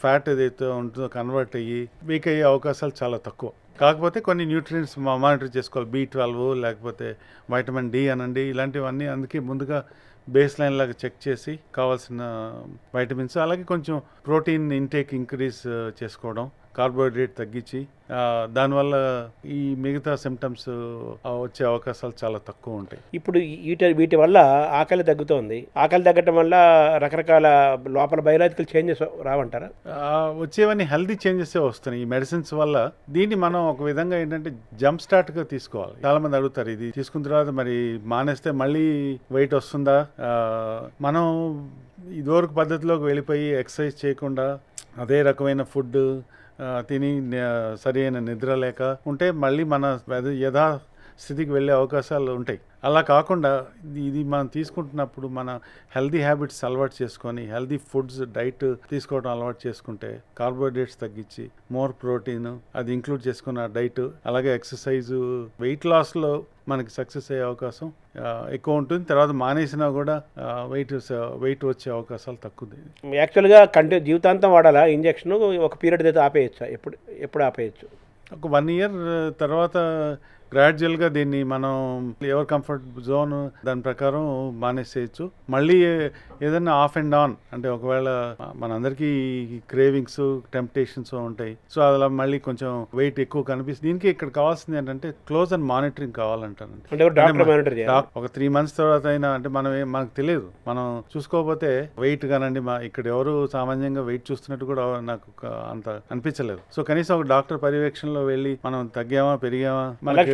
S3: ఫ్యాట్ ఏదైతే ఉంటుందో కన్వర్ట్ అయ్యి వీక్ అయ్యే అవకాశాలు చాలా తక్కువ. కాకపోతే కొన్ని న్యూట్రియంట్స్ మానిటర్ చేసుకోవాలి, B12 లేకపోతే వైటమిన్ D అనండి, ఇలాంటివన్నీ అందుకే ముందుగా బేస్ లైన్ లాగా చెక్ చేసి కావాల్సిన వైటమిన్స్, అలాగే కొంచెం ప్రోటీన్ ఇంటేక్ ఇంక్రీజ్ చేసుకోవడం, కార్బోహైడ్రేట్ తగ్గించి, దానివల్ల ఈ మిగతా సిమ్టమ్స్ వచ్చే అవకాశాలు చాలా తక్కువ ఉంటాయి.
S2: ఇప్పుడు వీటి వల్ల ఆకలి తగ్గుతోంది. ఆకలి తగ్గటం వల్ల రకరకాల లోపల బయోలాజికల్ చేంజెస్ రావంటారా?
S3: వచ్చేవన్నీ హెల్దీ చేంజెస్ వస్తున్నాయి ఈ మెడిసిన్స్ వల్ల. దీన్ని మనం ఒక విధంగా ఏంటంటే జంప్ స్టార్ట్గా తీసుకోవాలి. చాలా మంది అడుగుతారు, ఇది తీసుకున్న తర్వాత మరి మానేస్తే మళ్ళీ వెయిట్ వస్తుందా? మనం ఇదివరకు పద్ధతిలోకి వెళ్ళిపోయి ఎక్సర్సైజ్ చేయకుండా అదే రకమైన ఫుడ్ తిని సరి అయిన నిద్ర లేక ఉంటే మళ్ళీ మన యథాస్థితికి వెళ్ళే అవకాశాలు ఉంటాయి. అలా కాకుండా ఇది మనం తీసుకుంటున్నప్పుడు మన హెల్దీ హ్యాబిట్స్ అలవాటు చేసుకొని హెల్దీ ఫుడ్స్ డైట్ తీసుకోవడం అలవాటు చేసుకుంటే, కార్బోహైడ్రేట్స్ తగ్గించి మోర్ ప్రోటీన్ అది ఇంక్లూడ్ చేసుకున్న డైట్, అలాగే ఎక్సర్సైజు, వెయిట్ లాస్లో మనకి సక్సెస్ అయ్యే అవకాశం ఎక్కువ ఉంటుంది. తర్వాత మానేసినా కూడా వెయిట్ వచ్చే అవకాశాలు తక్కువ.
S2: యాక్చువల్గా జీవితాంతం వాడాలా ఇంజక్షన్? ఒక పీరియడ్ అయితే ఆపేయచ్చా? ఎప్పుడు ఆపేయచ్చు?
S3: ఒక 1 year తర్వాత గ్రాడ్యువల్గా దీన్ని మనం ఎవర్ కంఫర్ట్ జోన్ దాని ప్రకారం మానేసేయచ్చు. మళ్ళీ ఏదైనా ఆఫ్ అండ్ ఆన్ అంటే ఒకవేళ మనందరికీ క్రేవింగ్స్, టెంప్టేషన్స్ ఉంటాయి. సో అలా మళ్ళీ కొంచెం వెయిట్ ఎక్కువ కనిపిస్తుంది. దీనికి ఇక్కడ కావాల్సింది ఏంటంటే క్లోజ్ అండ్ మానిటరింగ్ కావాలంటాను. ఒక 3 months తర్వాత అయినా, అంటే మనకు తెలియదు, మనం చూసుకోకపోతే వెయిట్ కానండి, ఇక్కడ ఎవరు సామాన్యంగా వెయిట్ చూస్తున్నట్టు కూడా నాకు అంత అనిపించలేదు. సో కనీసం ఒక డాక్టర్ పర్యవేక్షణలో వెళ్ళి మనం తగ్గామా పెరిగామా,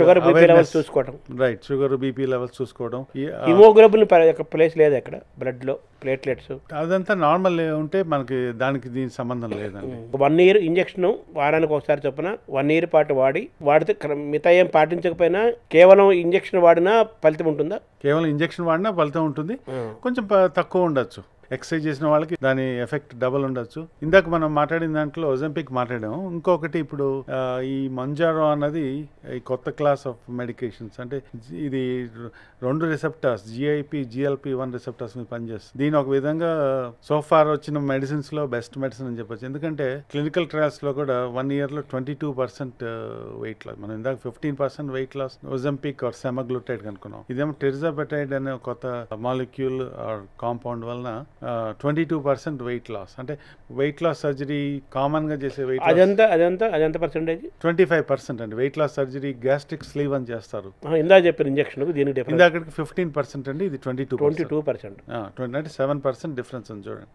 S2: షుగర్ బీపీ లెవెల్స్ చూసుకోవడం.
S3: రైట్, షుగర్ బీపీ లెవెల్స్ చూసుకోవడం.
S2: హిమోగ్లోబిన్ ప్లేస్ లేదు అక్కడ, బ్లడ్ లో ప్లేట్లెట్స్
S3: అదంతా నార్మల్ ఉంటే మనకి దీనికి సంబంధం లేదండి.
S2: 1 year ఇంజక్షన్ వారానికి ఒకసారి చొప్పున 1 year పాటు వాడితే మిగతా ఏం పాటించకపోయినా కేవలం ఇంజక్షన్ వాడినా ఫలితం ఉంటుందా?
S3: కేవలం ఇంజక్షన్ వాడినా ఫలితం ఉంటుంది, కొంచెం తక్కువ ఉండొచ్చు. ఎక్సర్సైజ్ చేసిన వాళ్ళకి దాని ఎఫెక్ట్ డబల్ ఉండొచ్చు. ఇందాక మనం మాట్లాడిన దాంట్లో ఒజంపిక్ మాట్లాడాము. ఇంకొకటి ఇప్పుడు ఈ మంజారో అన్నది ఈ కొత్త క్లాస్ ఆఫ్ మెడికేషన్స్, అంటే ఇది 2 రిసెప్టార్స్ GIP GLP-1 రిసెప్టార్స్ మీద పనిచేస్తుంది. దీని ఒక విధంగా సోఫార్ వచ్చిన మెడిసిన్స్ లో బెస్ట్ మెడిసిన్ అని చెప్పొచ్చు. ఎందుకంటే క్లినికల్ ట్రయల్స్ లో కూడా 1 year లో 22% వెయిట్ లాస్. మనం ఇందాక 15% weight loss Ozempic or semaglutide కనుక్కున్నాం. ఇదేమో టెరిజాపెటైడ్ అనే కొత్త మాలిక్యూల్ ఆర్ కాంపౌండ్ వలన 22% వెయిట్ లాస్. అంటే వెయిట్ లాస్ సర్జరీ కామన్ గా చేసే వెయిట్
S2: అదంతా పర్సెంటేజ్
S3: 25% అండి. Weight loss surgery gastric sleeve అని చేస్తారు.
S2: ఇందాక చెప్పిన ఇంజక్షన్
S3: ఇందాకటికి 15% అండి, ఇది 22%. అంటే 7% డిఫరెన్స్ అని చూడండి.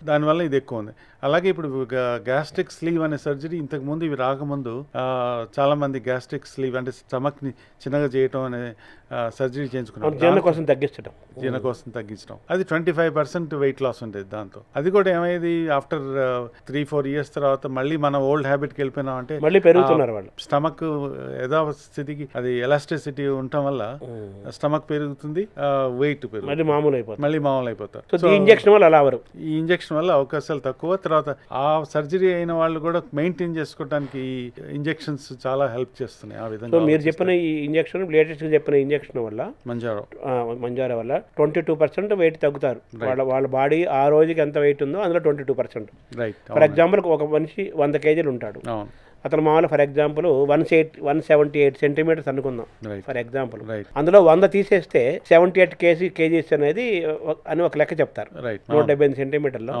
S3: దానివల్ల ఇది ఎక్కువ ఉంది. అలాగే ఇప్పుడు గ్యాస్ట్రిక్ స్లీవ్ అనే సర్జరీ ఇంతకు ముందు ఇవి రాకముందు చాలా మంది గ్యాస్ట్రిక్ స్లీవ్ అంటే స్టమక్ ని చిన్నగా చేయటం అనే సర్జరీ చేయించుకున్నాం.
S2: జీర్ణ కోసం తగ్గించడం,
S3: జీర్ణ కోసం తగ్గించడం, అది 25% వెయిట్ లాస్ ఉండేది దాంతో. అది కూడా ఏమైంది, ఆఫ్టర్ 3-4 years తర్వాత మళ్ళీ మన ఓల్డ్ హ్యాబిట్కి వెళ్ళిపోయినాం అంటే
S2: మళ్ళీ పెరుగుతున్నారు వాళ్ళు.
S3: స్టమక్ స్థితికి అది ఎలాస్టిసిటీ ఉండటం వల్ల స్టమక్ పెరుగుతుంది, వెయిట్ పెరుగుతుంది, మళ్ళీ మామూలు అయిపోతారు.
S2: ఈ ఇంజెక్షన్ వల్ల అలా అవరు.
S3: ఈ ఇంజెక్షన్ వల్ల అవకాశాలు తక్కువ. తర్వాత ఆ సర్జరీ అయిన వాళ్ళు కూడా మెయింటైన్ చేసుకోవడానికి ఈ ఇంజెక్షన్స్ చాలా హెల్ప్ చేస్తున్నాయి. ఆ విధంగా
S2: మీరు చెప్పిన ఈ ఇంజెక్షన్, లేటెస్ట్ చెప్పిన ఇంజెక్షన్ వల్ల మంజారో వల్ల 22% వెయిట్ తగ్గుతారు. వాళ్ళ బాడీ ఆ రోజుకి ఎంత వెయిట్ ఉందో అందులో 22%.
S3: రైట్.
S2: ఫర్ ఎగ్జాంపుల్ ఒక మనిషి 100 kg ఉంటాడు, అతను మామూలు ఫర్ ఎగ్జాంపుల్ 178 సెంటీమీటర్స్ అనుకుందాం ఫర్ ఎగ్జాంపుల్. అందులో 100 తీసేస్తే 78 kgs అనేది అని ఒక లెక్క చెప్తారు. 178 సెంటీమీటర్లో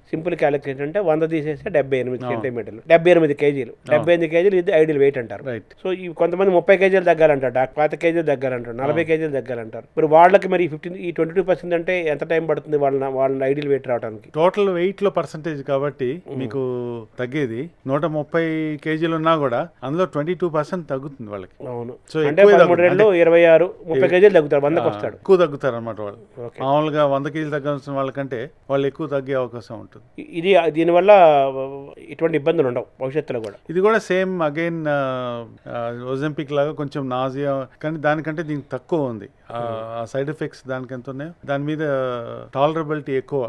S2: సింపుల్ క్యాలిక్యులేషన్ అంటే 100 తీసేస్తే 78 సెంటీమీటర్లు, 78 kgs. 78 kgs ఇది ఐడియల్ వెయిట్ అంటారు. సో ఈ కొంతమంది 30 kg తగ్గాలంటారు, 40 kg తగ్గాలంటారు, 40 kg తగ్గాలంటారు. మరి వాళ్ళకి మరి 22% అంటే ఎంత టైం పడుతుంది వాళ్ళ ఐడియల్ వెయిట్ రావడానికి?
S3: టోటల్ వెయిట్ లో పర్సంటేజ్ కాబట్టి మీకు తగ్గేది 130 kg ఉన్నా కూడా అందులో 22% తగ్గుతుంది వాళ్ళకి.
S2: అవును. సో అంటే 13 26 30 kg తగ్గుతారు, 100కి వస్తాడు.
S3: ఎక్కువ తగ్గుతారు అనమాట వాళ్ళు. మామూలుగా 100 kg తగ్గాల్సిన వాళ్ళకంటే వాళ్ళు ఎక్కువ తగ్గే అవకాశం ఉంటుంది.
S2: ఇది దీనివల్ల ఇటువంటి ఇబ్బందులు ఉండవు భవిష్యత్తులో కూడా.
S3: ఇది కూడా సేమ్ అగైన్ ఒజెంపిక్ లాగా కొంచెం నాజియా, కానీ దానికంటే దీనికి తక్కువ ఉంది. ఆ సైడ్ ఎఫెక్ట్స్ దానికి ఎంత ఉన్నాయో దాని మీద టాలరబిలిటీ ఎక్కువ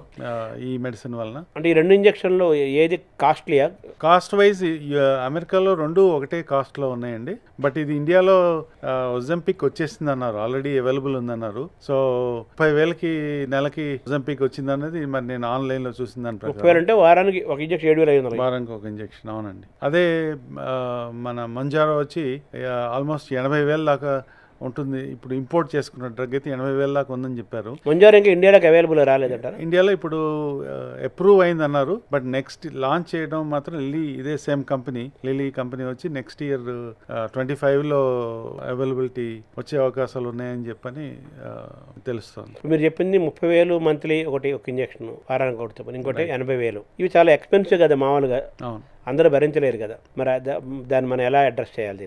S3: ఈ మెడిసిన్ వలన.
S2: అంటే ఈ 2 ఇంజెక్షన్లు ఏది కాస్ట్లీయా?
S3: కాస్ట్ వైజ్ అమెరికాలో 2 ఒకటే కాస్ట్ లో ఉన్నాయండి. బట్ ఇది ఇండియాలో ఒజెంపిక్ వచ్చేసింది అన్నారు, ఆల్రెడీ అవైలబుల్ ఉందన్నారు. సో 30,000కి నెలకి ఒజెంపిక్ వచ్చింది అన్నది మరి నేను ఆన్లైన్ లో చూసిన దాని ప్రకారం.
S2: అంటే వారానికి ఒక ఇంజెక్షన్ 7,500.
S3: వారానికి ఒక ఇంజెక్షన్, అవునండి. అదే మన మంజారో వచ్చి ఆల్మోస్ట్ 80,000 దాకా ఉంటుంది. ఇప్పుడు ఇంపోర్ట్ చేసుకున్న డ్రగ్ అయితే 80,000 దాకా ఉందని చెప్పారు.
S2: మంజారో ఇంకా ఇండియాలోకి అవైలబుల్ రాలేదంటారు.
S3: ఇండియాలో ఇప్పుడు అప్రూవ్ అయింది అన్నారు. బట్ నెక్స్ట్ లాంచ్ చేయడం మాత్రం ఇదే సేమ్ కంపెనీ, లిలీ కంపెనీ వచ్చి నెక్స్ట్ ఇయర్ 25లో అవైలబిలిటీ వచ్చే అవకాశాలు ఉన్నాయని చెప్పని తెలుస్తుంది.
S2: మీరు చెప్పింది 30,000 మంత్లీ ఒక ఇంజెక్షన్, వారానికి ఒకటి, ఇంకోటి 80,000. ఇవి చాలా ఎక్స్పెన్సివ్ కదా మామూలుగా.
S3: అవును,
S2: అందరూ భరించలేరు కదా. మరి దాన్ని మనం ఎలా అడ్రస్ చేయాలి?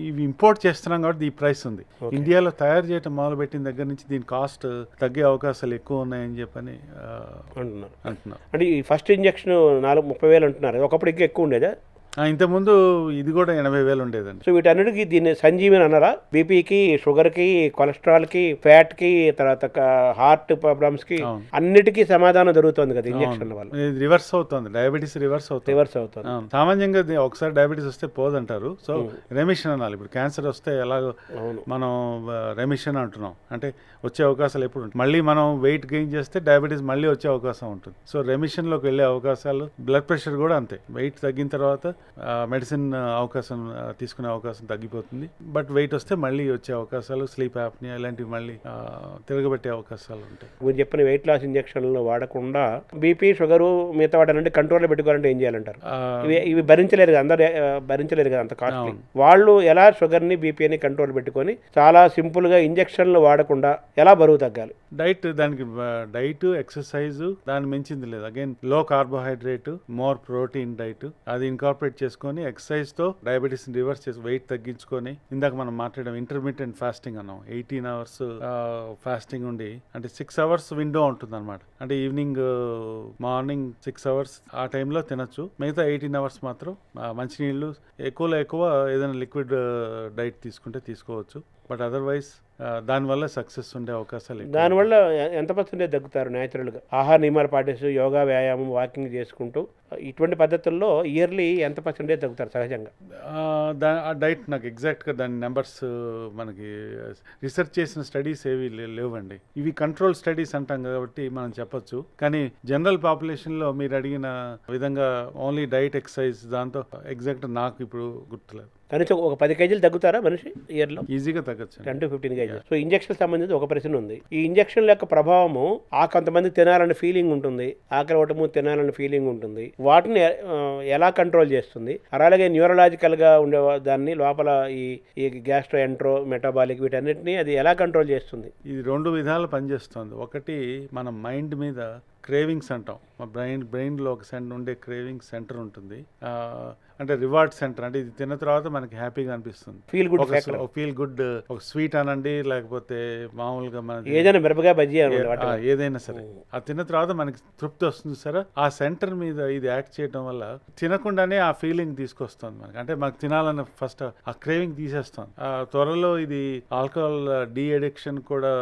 S3: ఇవి ఇంపోర్ట్ చేస్తున్నాం కాబట్టి ఈ ప్రైస్ ఉంది. ఇండియాలో తయారు చేయడం మొదలు పెట్టిన దగ్గర నుంచి దీని కాస్ట్ తగ్గే అవకాశాలు ఎక్కువ ఉన్నాయని చెప్పని అంటున్నారు.
S2: అంటే ఈ ఫస్ట్ ఇంజెక్షన్ 30,000 అంటున్నారు, ఒకప్పుడు ఇంకా ఎక్కువ ఉండేదా?
S3: ఇంతకుముందు ఇది కూడా 80,000 ఉండేదండి.
S2: సో వీటన్నిటికీ దీన్ని సంజీవని అన్నారా? బీపీకి, షుగర్కి, కొలెస్ట్రాల్కి, ఫ్యాట్కి, తర్వాత హార్ట్ ప్రాబ్లమ్స్కి అన్నిటికీ సమాధానం దొరుకుతుంది కదా ఇంజెక్షన్ వల్ల.
S3: రివర్స్ అవుతుంది, డయాబెటీస్ రివర్స్ అవుతుంది. సామాన్యంగా ఒకసారి డయాబెటీస్ వస్తే పోదంటారు. సో రెమిషన్ అనాలి. ఇప్పుడు క్యాన్సర్ వస్తే ఎలాగో మనం రెమిషన్ అంటున్నాం, అంటే వచ్చే అవకాశాలు ఎప్పుడు ఉంటాయి. మళ్ళీ మనం వెయిట్ గెయిన్ చేస్తే డయాబెటీస్ మళ్ళీ వచ్చే అవకాశం ఉంటుంది. సో రెమిషన్లోకి వెళ్ళే అవకాశాలు. బ్లడ్ ప్రెషర్ కూడా అంతే, వెయిట్ తగ్గిన తర్వాత మెడిసిన్ అవకాశం తీసుకునే అవకాశం తగ్గిపోతుంది. బట్ వెయిట్ వస్తే మళ్ళీ వచ్చే అవకాశాలు, స్లీప్ యాప్నియా ఇలాంటివి మళ్ళీ తిరగబెట్టే అవకాశాలు ఉంటాయి.
S2: మీరు చెప్పిన వెయిట్ లాస్ ఇంజెక్షన్లు వాడకుండా బీపీ, షుగర్, మిగతా వాటి కంట్రోల్లో పెట్టుకోవాలంటే ఏం చేయాలంటారు? ఇవి భరించలేరు కదా, అందరూ భరించలేరు కదా అంత కాస్ట్లీ. వాళ్ళు ఎలా షుగర్ని, బీపీని కంట్రోల్ పెట్టుకొని చాలా సింపుల్గా ఇంజెక్షన్లు వాడకుండా ఎలా బరువు తగ్గాలి?
S3: దానికి డైట్, ఎక్సర్సైజ్, దాన్ని మించింది లేదు. అగైన్ లో కార్బోహైడ్రేట్, మోర్ ప్రోటీన్ డైట్, అది ఇన్కార్పొరేట్ చేసుకొని ఎక్సర్సైజ్ తో డయాబెటీస్ రివర్స్ చేసి వెయిట్ తగ్గించుకొని, ఇందాక మనం మాట్లాడడం ఇంటర్మీడియట్ ఫాస్టింగ్ అన్నాం. 18 hours ఫాస్టింగ్ ఉండి, అంటే 6 hours విండో ఉంటుంది అనమాట. అంటే ఈవినింగ్, మార్నింగ్ 6 hours ఆ టైంలో తినొచ్చు. మిగతా 18 hours మాత్రం మంచినీళ్ళు, ఎక్కువలో ఎక్కువ ఏదైనా లిక్విడ్ డైట్ తీసుకుంటే తీసుకోవచ్చు. బట్ అదర్వైజ్ దానివల్ల సక్సెస్ ఉండే అవకాశాలు.
S2: దానివల్ల ఎంత పర్సెంటేజ్ తగ్గుతారు న్యాచురల్గా? ఆహార నియమాలు పాటిస్తూ, యోగా, వ్యాయామం, వాకింగ్ చేసుకుంటూ ఇటువంటి పద్ధతుల్లో ఇయర్లీ ఎంత పర్సెంటేజ్ తగ్గుతారు సహజంగా?
S3: ఆ డైట్ నాకు ఎగ్జాక్ట్గా దాని నెంబర్స్ మనకి రీసెర్చ్ చేసిన స్టడీస్ ఏవి లేవండి. ఇవి కంట్రోల్ స్టడీస్ అంటాం కాబట్టి మనం చెప్పొచ్చు. కానీ జనరల్ పాపులేషన్లో మీరు అడిగిన విధంగా ఓన్లీ డైట్, ఎక్సర్సైజ్, దాంతో ఎగ్జాక్ట్ నాకు ఇప్పుడు గుర్తులేదు.
S2: కనీసం ఒక 10 kg తగ్గుతారా మనిషి ఇయర్లో?
S3: ఈజీగా తగ్గచ్చు,
S2: 10 to 15 kg. సో ఇంజెక్షన్ సంబంధించి ఒక ప్రశ్న ఉంది. ఈ ఇంజెక్షన్ల యొక్క ప్రభావము కొంతమంది తినాలన్న ఫీలింగ్ ఉంటుంది, ఆకలి ఓటము తినాలన్న ఫీలింగ్ ఉంటుంది, వాటిని ఎలా కంట్రోల్ చేస్తుంది? అలాగే న్యూరలాజికల్గా ఉండే దాన్ని లోపల ఈ గ్యాస్ట్రో ఎంట్రో మెటాబాలిక్ వీటన్నిటిని అది ఎలా కంట్రోల్ చేస్తుంది?
S3: ఇది 2 విధాలు పనిచేస్తుంది. ఒకటి మన మైండ్ మీద క్రేవింగ్స్ అంటాం. మా బ్రెయిన్లో ఒక ఉండే క్రేవింగ్ సెంటర్ ఉంటుంది. అంటే రివార్డ్ సెంటర్, అంటే ఇది తిన్న తర్వాత మనకి హ్యాపీగా అనిపిస్తుంది. ఫీల్ గుడ్ ఒక స్వీట్ అనండి, లేకపోతే మామూలుగా మన
S2: ఏదైనా మిరపకాయ బజ్జీ
S3: ఏదైనా సరే ఆ తిన్న తర్వాత మనకి తృప్తి వస్తుంది సరే. ఆ సెంటర్ మీద ఇది యాక్ట్ చేయడం వల్ల తినకుండానే ఆ ఫీలింగ్ తీసుకొస్తుంది మనకి. అంటే మనకు తినాలని ఫస్ట్ ఆ క్రేవింగ్ తీసేస్తాం. త్వరలో ఇది ఆల్కహాల్ డీ అడిక్షన్ కూడా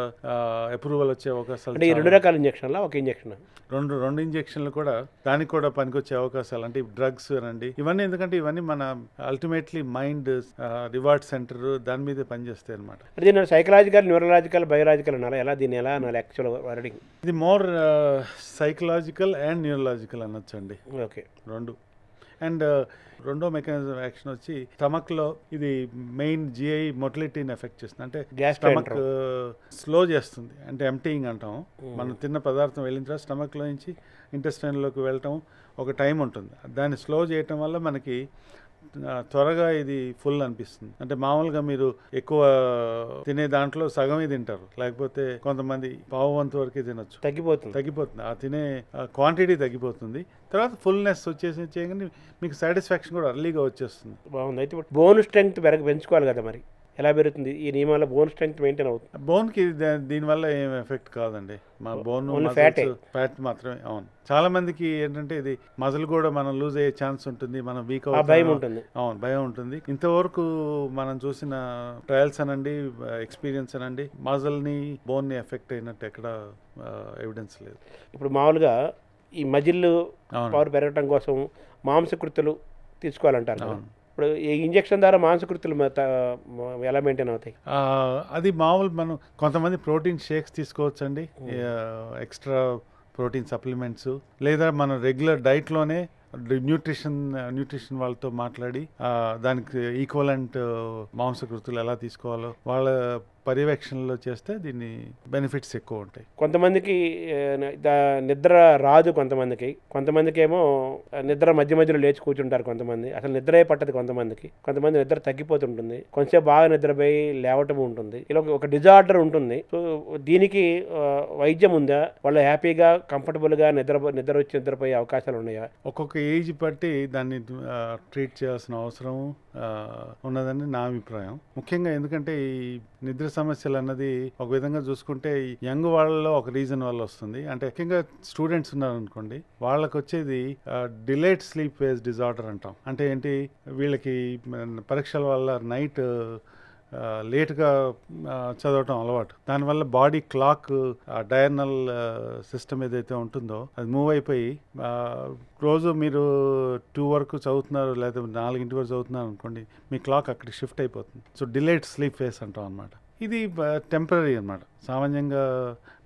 S3: అప్రూవల్ వచ్చే అవకాశాలు.
S2: అంటే 2 రకాల ఇంజక్షన్లా ఒక ఇంజక్షన్?
S3: రెండు ఇంజక్షన్లు కూడా దానికి కూడా పనికొచ్చే అవకాశాలు. అంటే డ్రగ్స్ అనండి ఇవన్నీ, ఎందుకంటే ఇవన్నీ మన అల్టిమేట్లీ మైండ్ రివార్డ్ సెంటర్ దాని మీదే పనిచేస్తాయి అనమాట.
S2: దీని సైకలాజికల్, న్యూరలాజికల్, బయోలాజికల్ అనాలి, ఎలా దీన్ని ఎలా అనాలి యాక్చువల్ వర్డింగ్?
S3: ఇది మోర్ సైకలాజికల్ అండ్ న్యూరలాజికల్ అనొచ్చు అండి.
S2: ఓకే,
S3: రెండు. అండ్ రెండో మెకానిజం యాక్షన్ వచ్చి స్టమక్లో ఇది మెయిన్ జిఐ మొటిలిటీని ఎఫెక్ట్ చేస్తుంది. అంటే స్టమక్ స్లో చేస్తుంది, అంటే ఎంప్టీయింగ్ అంటాం. మనం తిన్న పదార్థం వెళ్ళిన తర్వాత స్టమక్లో నుంచి ఇంటెస్టైన్లోకి వెళ్ళటం ఒక టైం ఉంటుంది. దాన్ని స్లో చేయటం వల్ల మనకి త్వరగా ఇది ఫుల్ అనిపిస్తుంది. అంటే మామూలుగా మీరు ఎక్కువ తినే దాంట్లో సగమే తింటారు, లేకపోతే కొంతమంది పావు వంతు వరకే తినొచ్చు. తగ్గిపోతుంది ఆ తినే క్వాంటిటీ తగ్గిపోతుంది. తర్వాత ఫుల్నెస్ చేయగానే మీకు సాటిస్ఫాక్షన్ కూడా అర్లీగా వచ్చేస్తుంది.
S2: బాగుంది. అయితే బోన్ స్ట్రెంగ్త్ పెంచుకోవాలి కదా, మరి ఎలా పెరుగుతుంది ఈ నియమాల? బోన్ స్ట్రెంగ్త్ మెయింటైన్ అవుతుంది?
S3: బోన్కి దీనివల్ల ఏం ఎఫెక్ట్ కాదండి. మా బోన్ ఫ్యాట్ మాత్రమే. అవును, చాలా మందికి ఏంటంటే ఇది మజిల్ కూడా మనం లూజ్ అయ్యే ఛాన్స్ ఉంటుంది, మనం వీక్
S2: భయం ఉంటుంది.
S3: అవును, భయం ఉంటుంది. ఇంతవరకు మనం చూసిన ట్రయల్స్ అనండి, ఎక్స్పీరియన్స్ అనండి, మజిల్ని బోన్ని ఎఫెక్ట్ అయినట్టు ఎక్కడ ఎవిడెన్స్ లేదు.
S2: ఇప్పుడు మామూలుగా ఈ మజిల్ పవర్ పెరగటం కోసం మాంసకృతులు తీసుకోవాలంటారు. ఇప్పుడు ఈ ఇంజక్షన్ ద్వారా మాంసకృతులు ఎలా మెయింటైన్ అవుతాయి?
S3: అది మామూలు మనం కొంతమంది ప్రోటీన్ షేక్స్ తీసుకోవచ్చు అండి, ఎక్స్ట్రా ప్రోటీన్ సప్లిమెంట్స్, లేదా మన రెగ్యులర్ డైట్లోనే న్యూట్రిషన్ వాళ్ళతో మాట్లాడి దానికి ఈక్వలెంట్ మాంసకృతులు ఎలా తీసుకోవాలో వాళ్ళ పర్యవేక్షణలో చేస్తే దీన్ని బెనిఫిట్స్ ఎక్కువ ఉంటాయి.
S2: కొంతమందికి నిద్ర రాదు, కొంతమందికి ఏమో నిద్ర మధ్యలో లేచి కూర్చుంటారు, కొంతమంది అసలు నిద్రే పట్టదు, కొంతమంది నిద్ర తగ్గిపోతుంటుంది, కొంచెం బాగా నిద్రపోయి లేవటం ఉంటుంది. ఇలా ఒక డిజార్డర్ ఉంటుంది. సో దీనికి వైద్యం ఉందా? వాళ్ళు హ్యాపీగా కంఫర్టబుల్గా నిద్ర వచ్చి నిద్రపోయే అవకాశాలు ఉన్నాయా?
S3: ఒక్కొక్క ఏజ్ బట్టి దాన్ని ట్రీట్ చేయాల్సిన అవసరం ఉన్నదని నా అభిప్రాయం. ముఖ్యంగా ఎందుకంటే ఈ నిద్ర సమస్యలు అన్నది ఒక విధంగా చూసుకుంటే యంగ్ వాళ్ళలో ఒక రీజన్ వల్ల వస్తుంది. అంటే ముఖ్యంగా స్టూడెంట్స్ ఉన్నారనుకోండి, వాళ్ళకి వచ్చేది డిలేడ్ స్లీప్ ఫేజ్ డిజార్డర్ అంటాం. అంటే ఏంటి, వీళ్ళకి పరీక్షల వల్ల నైట్ లేట్గా చదవటం అలవాటు. దానివల్ల బాడీ క్లాక్ డయర్నల్ సిస్టమ్ ఏదైతే ఉంటుందో అది మూవ్ అయిపోయి రోజు మీరు 2 వరకు చదువుతున్నారు లేదా 4 వరకు చదువుతున్నారు అనుకోండి, మీ క్లాక్ అక్కడికి షిఫ్ట్ అయిపోతుంది. సో డిలేడ్ స్లీప్ ఫేస్ అంటాం అనమాట. ఇది టెంపరీ అనమాట. సామాన్యంగా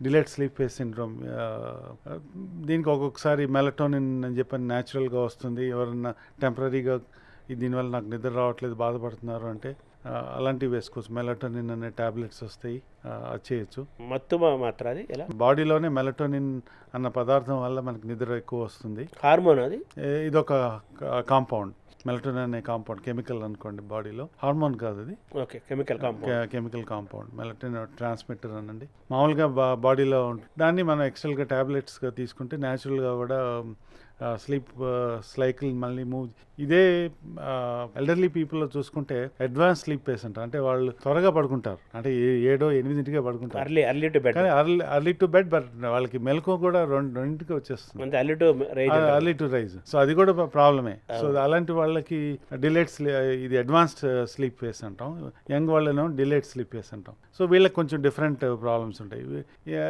S3: డిలేడ్ స్లీప్ ఫేస్ సిండ్రోమ్, దీనికి ఒక్కొక్కసారి మెలటోనిన్ అని చెప్పని న్యాచురల్గా వస్తుంది. ఎవరన్నా టెంపరీగా దీనివల్ల నాకు నిద్ర రావట్లేదు బాధపడుతున్నారు అంటే అలాంటివి వేసుకోవచ్చు. మెలటోనిన్ అనే టాబ్లెట్స్ వస్తాయి, అది చేయొచ్చు.
S2: మత్తు మాత్రం అది ఎలా?
S3: బాడీలోనే మెలటోనిన్ అన్న పదార్థం వల్ల మనకు నిద్ర ఎక్కువ వస్తుంది.
S2: హార్మోన్ అది?
S3: ఇదొక కాంపౌండ్, మెలటోనిన్ అనే కాంపౌండ్, కెమికల్ అనుకోండి, బాడీలో హార్మోన్ కాదు అది.
S2: Okay, chemical compound, melatonin transmitter అనండి. మామూలుగా బాడీలో దాన్ని మనం ఎక్స్ట్రాగా టాబ్లెట్స్గా తీసుకుంటే న్యాచురల్గా కూడా స్లీప్ సైకిల్ మళ్ళీ మూవ్. ఇదే ఎల్డర్లీ పీపుల్లో చూసుకుంటే అడ్వాన్స్ స్లీప్ ఫేస్ అంటారు. అంటే వాళ్ళు త్వరగా పడుకుంటారు, అంటే 7-8 పడుకుంటారు, అర్లీ టు బెడ్. బట్ వాళ్ళకి మెలకువ కూడా 2 వచ్చేస్తుంది, అర్లీ టు రైజ్. సో అది కూడా ప్రాబ్లమే. సో అలాంటి వాళ్ళకి డిలేడ్ ఇది అడ్వాన్స్డ్ స్లీప్ ఫేస్ అంటాం. యంగ్ వాళ్ళేమో డిలేడ్ స్లీప్ ఫేస్ అంటాం. సో వీళ్ళకి కొంచెం డిఫరెంట్ ప్రాబ్లమ్స్ ఉంటాయి.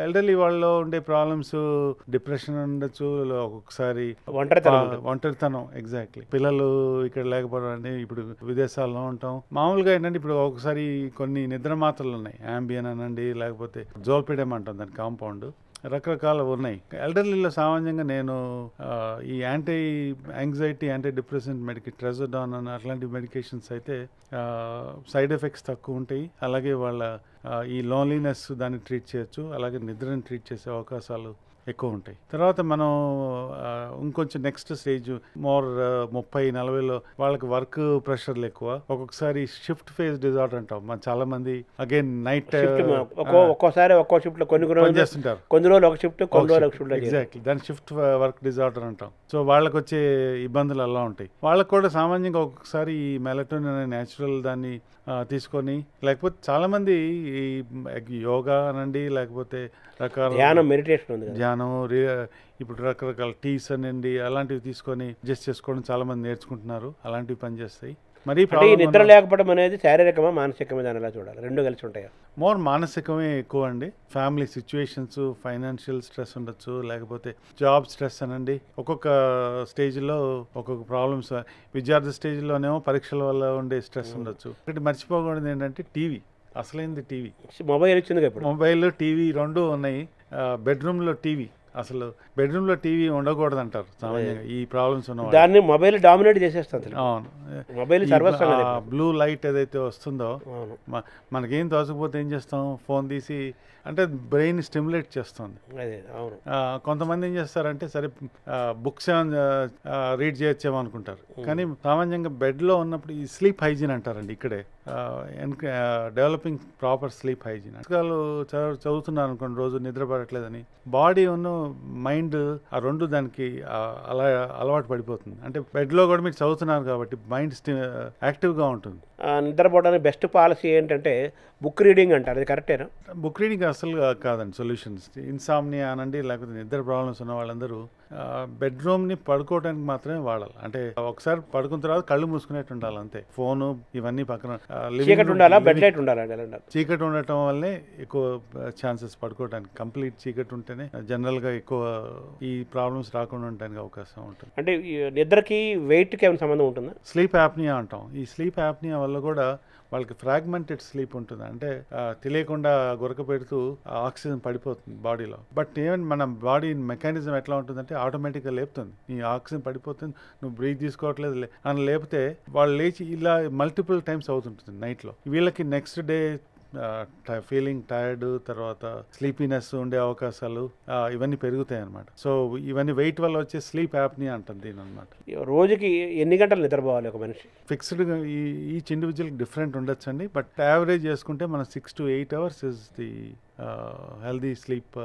S2: ఎల్డర్లీ వాళ్ళలో ఉండే ప్రాబ్లమ్స్ డిప్రెషన్ ఉండొచ్చు, ఒక్కొక్కసారి ఒంటరితనం. ఎగ్జాక్ట్లీ. పిల్లలు ఇక్కడ లేకపోవడం, అంటే ఇప్పుడు విదేశాల్లో ఉంటాం. మామూలుగా ఏంటంటే ఇప్పుడు ఒకసారి కొన్ని నిద్ర మాత్రలు ఉన్నాయి, యాంబియన్ అనండి, లేకపోతే జోల్పిడెమ్ అంటాం దాని కాంపౌండ్, రకరకాల ఉన్నాయి. ఎల్డర్లీలో సామాన్యంగా నేను ఈ యాంటీ డిప్రెసెంట్ ట్రెజోడాన్ అని అట్లాంటి మెడికేషన్స్ అయితే సైడ్ ఎఫెక్ట్స్ తక్కువ ఉంటాయి. అలాగే వాళ్ళ ఈ లోన్లీనెస్ దాన్ని ట్రీట్ చేయొచ్చు, అలాగే నిద్రని ట్రీట్ చేసే అవకాశాలు
S3: ఎక్కువ ఉంటాయి. తర్వాత మనం ఇంకొంచెం నెక్స్ట్ స్టేజ్ మోర్ 30-40లో వాళ్ళకి వర్క్ ప్రెషర్లు ఎక్కువ, ఒక్కొక్కసారి షిఫ్ట్ ఫేజ్ డిజార్డర్ అంటాం. మన చాలా మంది అగైన్ నైట్
S2: ఒక్కోసారి ఒక్కో షిఫ్ట్ లో కొన్ని
S3: చేస్తుంటారు,
S2: కొన్ని రోజులు ఒక షిఫ్ట్, కొన్ని రోజులు ఒక షిఫ్ట్.
S3: ఎగ్జాక్ట్లీ, దాన్ని షిఫ్ట్ వర్క్ డిజార్డర్ అంటాం. సో వాళ్ళకి వచ్చే ఇబ్బందులు అలా ఉంటాయి. వాళ్ళకు కూడా సామాన్యంగా ఒక్కొక్కసారి ఈ మెలటోనిన్ అనే న్యాచురల్ దాన్ని తీసుకొని, లేకపోతే చాలా మంది ఈ యోగా అనండి, లేకపోతే రకాల
S2: ధ్యానం, మెడిటేషన్ ఉంది,
S3: ధ్యానం, ఇప్పుడు రకరకాల టీస్ అనండి, అలాంటివి తీసుకొని అడ్జస్ట్ చేసుకోవడం చాలా మంది నేర్చుకుంటున్నారు. అలాంటివి పనిచేస్తాయి. మరి
S2: నిద్ర లేకపోవడం అనేది శారీరకమా మానసికమా, దాని ఎలా చూడాలి? రెండు కలిసి ఉంటాయా?
S3: మోర్ మానసికమే ఎక్కువ అండి. ఫ్యామిలీ సిచ్యువేషన్స్, ఫైనాన్షియల్ స్ట్రెస్ ఉండొచ్చు, లేకపోతే జాబ్ స్ట్రెస్ అనండి. ఒక్కొక్క స్టేజ్లో ఒక్కొక్క ప్రాబ్లమ్స్. విద్యార్థి స్టేజ్లోనేమో పరీక్షల వల్ల ఉండే స్ట్రెస్ ఉండొచ్చు. ఒకటి మర్చిపోకూడదు ఏంటంటే టీవీ. అసలైంది టీవీ.
S2: మొబైల్ వచ్చింది,
S3: మొబైల్ టీవీ రెండు ఉన్నాయి. బెడ్రూమ్లో టీవీ, అసలు బెడ్రూమ్లో టీవీ ఉండకూడదు అంటారు సామాన్యంగా ఈ ప్రాబ్లమ్స్ ఉన్న.
S2: దాన్ని మొబైల్ డామినేట్ చేసేస్తుంది.
S3: అవును,
S2: మొబైల్
S3: బ్లూ లైట్ ఏదైతే వస్తుందో మనకేం తోచకపోతే ఏం చేస్తాం, ఫోన్ తీసి, అంటే బ్రెయిన్ స్టిమ్యులేట్ చేస్తుంది. కొంతమంది ఏం చేస్తారంటే సరే బుక్స్ రీడ్ చేయొచ్చేమో అనుకుంటారు, కానీ సామాన్యంగా బెడ్లో ఉన్నప్పుడు ఈ స్లీప్ హైజీన్ అంటారండి ఇక్కడే. Developing proper sleep hygiene. పుస్తకాలు చదువుతున్నారు అనుకోండి, రోజు నిద్రపడట్లేదని, బాడీ ఉన్న మైండ్ ఆ రెండు దానికి అలా అలవాటు పడిపోతుంది. అంటే బెడ్లో కూడా మీరు చదువుతున్నారు కాబట్టి మైండ్ యాక్టివ్గా ఉంటుంది.
S2: నిద్రపోవడానికి బెస్ట్ పాలసీ ఏంటంటే బుక్ రీడింగ్ అంటారు, అది కరెక్టేనా?
S3: బుక్ రీడింగ్ అసలు కాదండి సొల్యూషన్స్. ఇన్సామ్నియా అనండి, లేకపోతే నిద్ర ప్రాబ్లమ్స్ ఉన్న వాళ్ళందరూ బెడ్రూమ్ని పడుకోవడానికి మాత్రమే వాడాలి. అంటే ఒకసారి పడుకున్న తర్వాత కళ్ళు మూసుకునేట్టు ఉండాలి అంతే. ఫోను ఇవన్నీ పక్కన.
S2: చీకటి ఉండాలా, బెడ్ లైట్ ఉండాలా?
S3: చీకటి ఉండటం వల్లే ఎక్కువ ఛాన్సెస్ పడుకోవడానికి. కంప్లీట్ చీకటి ఉంటేనే జనరల్గా ఎక్కువ ఈ ప్రాబ్లమ్స్ రాకుండా ఉండడానికి అవకాశం ఉంటుంది.
S2: అంటే నిద్రకి వెయిట్కి ఏమైనా సంబంధం ఉంటుందా?
S3: స్లీప్ యాప్నియా అంటాం. ఈ స్లీప్ యాప్నియా వల్ల కూడా వాళ్ళకి ఫ్రాగ్మెంటెడ్ స్లీప్ ఉంటుంది. అంటే తెలియకుండా గురక పెడుతూ ఆక్సిజన్ పడిపోతుంది బాడీలో. బట్ ఈవెన్ మన బాడీ మెకానిజం ఎట్లా ఉంటుందంటే ఆటోమేటిక్గా లేపుతుంది. ఈ ఆక్సిజన్ పడిపోతుంది, నువ్వు బ్రీత్ తీసుకోవట్లేదు అని లేపితే వాళ్ళు లేచి ఇలా మల్టిపుల్ టైమ్స్ అవుతుంటుంది నైట్లో. వీళ్ళకి నెక్స్ట్ డే ఫీలింగ్ టైర్డ్, తర్వాత స్లీపీనెస్ ఉండే అవకాశాలు ఇవన్నీ పెరుగుతాయి అన్నమాట. సో ఇవన్నీ వెయిట్ వల్ల వచ్చే స్లీప్ యాప్ని అంటుంది దీని అనమాట.
S2: రోజుకి ఎన్ని గంటలు నిద్రపోవాలి ఒక మనిషి?
S3: ఫిక్స్డ్గా ఈచ్ ఇండివిజువల్కి డిఫరెంట్ ఉండొచ్చు అండి. బట్ యావరేజ్ చేసుకుంటే మనం 6 to 8 hours is the healthy sleep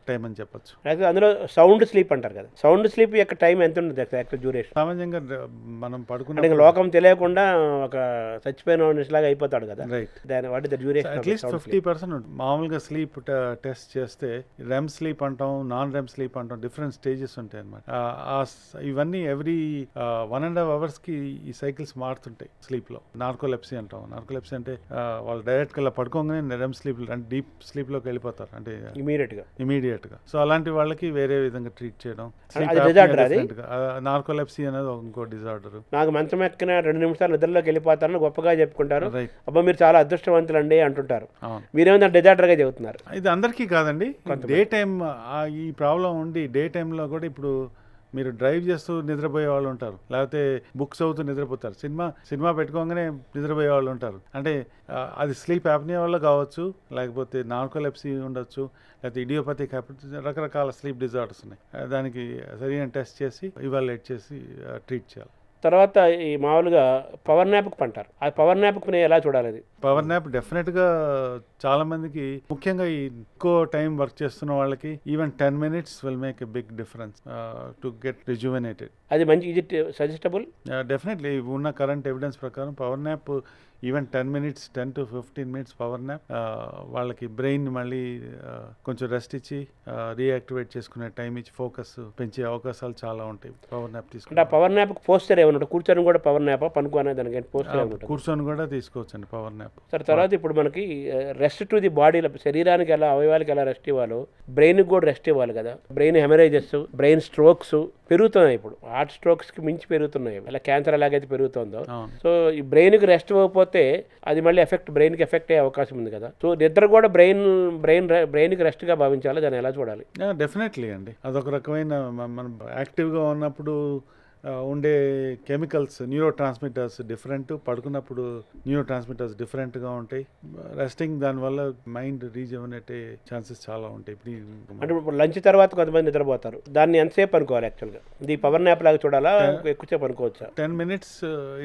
S3: time అని చెప్పొచ్చు.
S2: అందులో సౌండ్ స్లీప్ అంటారు కదా, సౌండ్ స్లీప్ యొక్క టైం ఎంత ఉంటుంది యాక్చువల్ డ్యూరేషన్?
S3: సామాన్యంగా మనం పడుకున్న
S2: లోకం తెలియకుండా ఒక చచ్చిపోయిన లాగా అయిపోతాడు కదా,
S3: రైట్.
S2: దాని వాటి డ్యూరేషన్
S3: అట్లీస్ట్ 50% మామూలుగా స్లీప్ టెస్ట్ చేస్తే రెమ్ స్లీప్ అంటాం, నాన్ రెమ్ స్లీప్ అంటాం, డిఫరెంట్ స్టేజెస్ ఉంటాయి అనమాట. ఇవన్నీ ఎవ్రీ 1.5 hours ఈ సైకిల్స్ మారుతుంటాయి స్లీప్లో. నార్కోలెప్సీ అంటాం. నార్కోలెప్సీ అంటే వాళ్ళు డైరెక్ట్గా ఇలా పడుకోగానే రెమ్ స్లీప్ అంటే డీప్ స్లీప్ లోకి వెళ్ళిపోతారు, అంటే ఇమీడియట్ గా. సో అలాంటి వాళ్ళకి వేరే విధంగా ట్రీట్ చేయడం. నార్కోలెప్సీ అనేది ఇంకో డిజార్డర్.
S2: నాకు మంచం ఎక్కిన 2 నిమిషాలు నిద్రలోకి వెళ్ళిపోతారని గొప్పగా చెప్పుకుంటారు. అబ్బా మీరు చాలా అదృష్టవంతులు అండి అంటుంటారు. మీరేమో డిజార్డర్ గా చెబుతున్నారు.
S3: ఇది అందరికీ కాదండి. డే టైం ఈ ప్రాబ్లం ఉండి డే టైంలో కూడా ఇప్పుడు మీరు డ్రైవ్ చేస్తూ నిద్రపోయే వాళ్ళు ఉంటారు, లేకపోతే బుక్స్ చదువుతూ నిద్రపోతారు, సినిమా పెట్టుకోగానే నిద్రపోయే వాళ్ళు ఉంటారు. అంటే అది స్లీప్ యాప్నియా వల్ల కావచ్చు, లేకపోతే నార్కోలెప్సీ ఉండొచ్చు, లేకపోతే ఇడియోపతిక్ రకరకాల స్లీప్ డిజార్డర్స్ ఉన్నాయి. దానికి సరైన టెస్ట్ చేసి ఇవాల్యుయేట్ చేసి ట్రీట్ చేయాలి.
S2: తర్వాత ఈ మామూలుగా పవర్ న్యాప్కి పంటారు. ఆ పవర్ న్యాప్ని ఎలా చూడాలి? అది
S3: పవర్ న్యాప్ డెఫినెట్గా చాలా మందికి, ముఖ్యంగా ఈ ఎక్కువ టైం వర్క్ చేస్తున్న వాళ్ళకి even 10 minutes will make a big difference to get rejuvenated.
S2: అది మంచి, ఇది సజెస్టబుల్.
S3: డెఫినెట్లీ ఉన్న కరెంట్ ఎవిడెన్స్ ప్రకారం power nap even 10 minutes 10 to 15 minutes power nap వాళ్ళకి బ్రెయిన్ మళ్ళీ కొంచెం రెస్ట్ ఇచ్చి రీయాక్టివేట్ చేసుకునే టైం ఇచ్చి ఫోకస్ పెంచే అవకాశాలు చాలా ఉంటాయి పవర్ న్యాప్ తీసుకుంటే.
S2: పవర్ న్యాప్ పోస్టర్ ఏమన్నా కూర్చొని కూడా పవర్ న్యాప్ పనుకోనే దానికి పోస్టర్
S3: కూర్చొని కూడా తీసుకోవచ్చండి పవర్ న్యాప్.
S2: సరే, తర్వాత ఇప్పుడు మనకి రెస్ట్ టు ది బాడీ, శరీరానికి ఎలా, అవయవాలకి ఎలా రెస్ట్ ఇవ్వాలో బ్రెయిన్కి కూడా రెస్ట్ ఇవ్వాలి కదా. బ్రెయిన్ హెమరేజెస్, బ్రెయిన్ స్ట్రోక్స్ పెరుగుతున్నాయి ఇప్పుడు. హార్ట్ స్ట్రోక్స్కి మించి పెరుగుతున్నాయి, అలా క్యాన్సర్ ఎలాగైతే పెరుగుతుందో. సో ఈ బ్రెయిన్కి రెస్ట్ ఇవ్వకపోతే అది మళ్ళీ బ్రెయిన్కి ఎఫెక్ట్ అయ్యే అవకాశం ఉంది కదా. సో నిద్ర కూడా బ్రెయిన్కి రెస్ట్గా భావించాలి, దాన్ని ఎలా చూడాలి?
S3: డెఫినెట్లీ అండి. అదొక రకమైన మనం యాక్టివ్గా ఉన్నప్పుడు ఉండే కెమికల్స్ న్యూరో ట్రాన్స్మిటర్స్ డిఫరెంట్, పడుకున్నప్పుడు న్యూరో ట్రాన్స్మిటర్స్ డిఫరెంట్గా ఉంటాయి. రెస్టింగ్ దానివల్ల మైండ్ రీజనరేట్ అయ్యే ఛాన్సెస్ చాలా ఉంటాయి.
S2: అంటే ఇప్పుడు లంచ్ తర్వాత కొంతమంది నిద్రపోతారు, దాన్ని ఎంతసేపు అనుకోవాలి యాక్చువల్గా? ఇది పవర్ న్యాప్ లాగా చూడాలా, ఎక్కువసేపు అనుకోవచ్చా?
S3: 10 minutes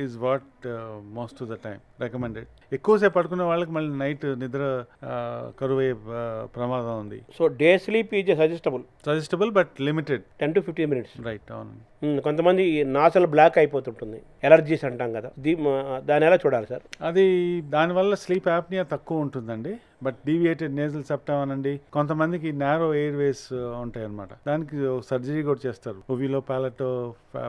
S3: is what most of the time recommended. ఎక్కువసేపు పడుకునే వాళ్ళకి మళ్ళీ నైట్ నిద్ర కరువయ్యే ప్రమాదం ఉంది.
S2: So day sleep is
S3: suggestible but limited,
S2: 10 to 15 minutes.
S3: Right. అవును.
S2: కొంతమంది నాసల్ బ్లాక్ అయిపోతుంటుంది, ఎలర్జీస్ అంటాం కదా, దాన్ని ఎలా చూడాలి సార్?
S3: అది దానివల్ల స్లీప్ యాప్నియా తక్కువ ఉంటుందండి. బట్ డీవియేటెడ్ నేజల్ సెప్టమ్ అనండి, కొంతమందికి నారో ఎయిర్ వేస్ ఉంటాయి అనమాట. దానికి సర్జరీ కూడా చేస్తారు. ఓవిలో ప్యాలెటో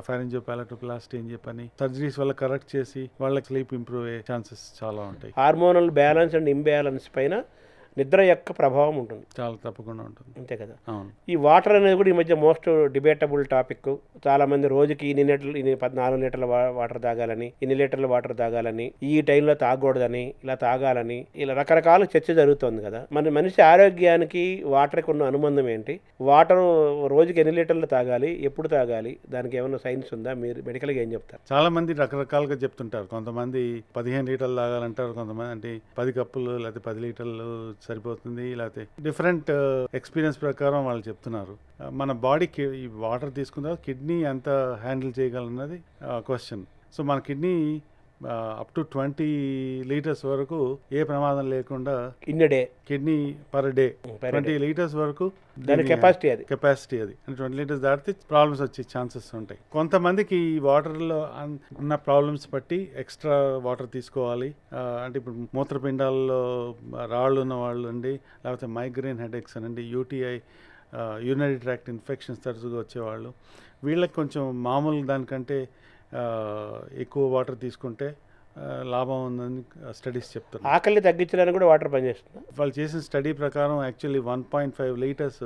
S3: ఫారెంజో ప్యాలెటోప్లాస్టీ అని చెప్పని సర్జరీస్ వల్ల కరెక్ట్ చేసి వాళ్ళకి స్లీప్ ఇంప్రూవ్ అయ్యే ఛాన్సెస్ చాలా ఉంటాయి.
S2: హార్మోనల్ బ్యాలెన్స్ అండ్ ఇంబ్యాలెన్స్ పైన నిద్ర యొక్క ప్రభావం ఉంటుంది,
S3: చాలా తప్పకుండా ఉంటుంది.
S2: అంతే కదా.
S3: అవును.
S2: ఈ వాటర్ అనేది కూడా ఈ మధ్య మోస్ట్ డిబేటబుల్ టాపిక్. చాలా మంది రోజుకి ఇన్ని 14 లీటర్ల వాటర్ తాగాలని, ఇన్ని లీటర్ల వాటర్ తాగాలని, ఈ టైంలో తాగకూడదని, ఇలా తాగాలని, ఇలా రకరకాల చర్చ జరుగుతుంది కదా. మన మనిషి ఆరోగ్యానికి వాటర్కి ఉన్న అనుబంధం ఏంటి? వాటర్ రోజుకి ఎన్ని లీటర్లు తాగాలి, ఎప్పుడు తాగాలి, దానికి ఏమైనా సైన్స్ ఉందా? మీరు మెడికల్గా ఏం చెప్తారు?
S3: చాలా మంది రకరకాలుగా చెప్తుంటారు. కొంతమంది 15 లీటర్లు తాగాలంటారు, కొంతమంది అంటే 10 కప్పులు లేకపోతే 10 లీటర్లు సరిపోతుంది, లేకపోతే డిఫరెంట్ ఎక్స్పీరియన్స్ ప్రకారం వాళ్ళు చెప్తున్నారు. మన బాడీకి ఈ వాటర్ తీసుకున్న తర్వాత కిడ్నీ ఎంత హ్యాండిల్ చేయగలన్నది క్వశ్చన్. సో మన కిడ్నీ అప్ టు 20 లీటర్స్ వరకు ఏ ప్రమాదం లేకుండా కిడ్నీ పర్ డే 20 లీటర్స్ వరకు కెపాసిటీ అది. అంటే 20 లీటర్స్ దాటితే ప్రాబ్లమ్స్ వచ్చే ఛాన్సెస్ ఉంటాయి. కొంతమందికి ఈ వాటర్లో ఉన్న ప్రాబ్లమ్స్ బట్టి ఎక్స్ట్రా వాటర్ తీసుకోవాలి. అంటే ఇప్పుడు మూత్రపిండాల్లో రాళ్ళు ఉన్న వాళ్ళు అండి, లేకపోతే మైగ్రేన్ హెడేక్స్ అనండి, యూటీఐ యూరినరీ ట్రాక్ట్ ఇన్ఫెక్షన్స్ తరచుగా వచ్చేవాళ్ళు, వీళ్ళకి కొంచెం మామూలు దానికంటే ఎక్కువ వాటర్ తీసుకుంటే లాభం ఉందని స్టడీస్ చెప్తారు.
S2: ఆకలి తగ్గించడానికి కూడా వాటర్ పనిచేస్తుంది.
S3: వాళ్ళు చేసిన స్టడీ ప్రకారం actually 1.5 litres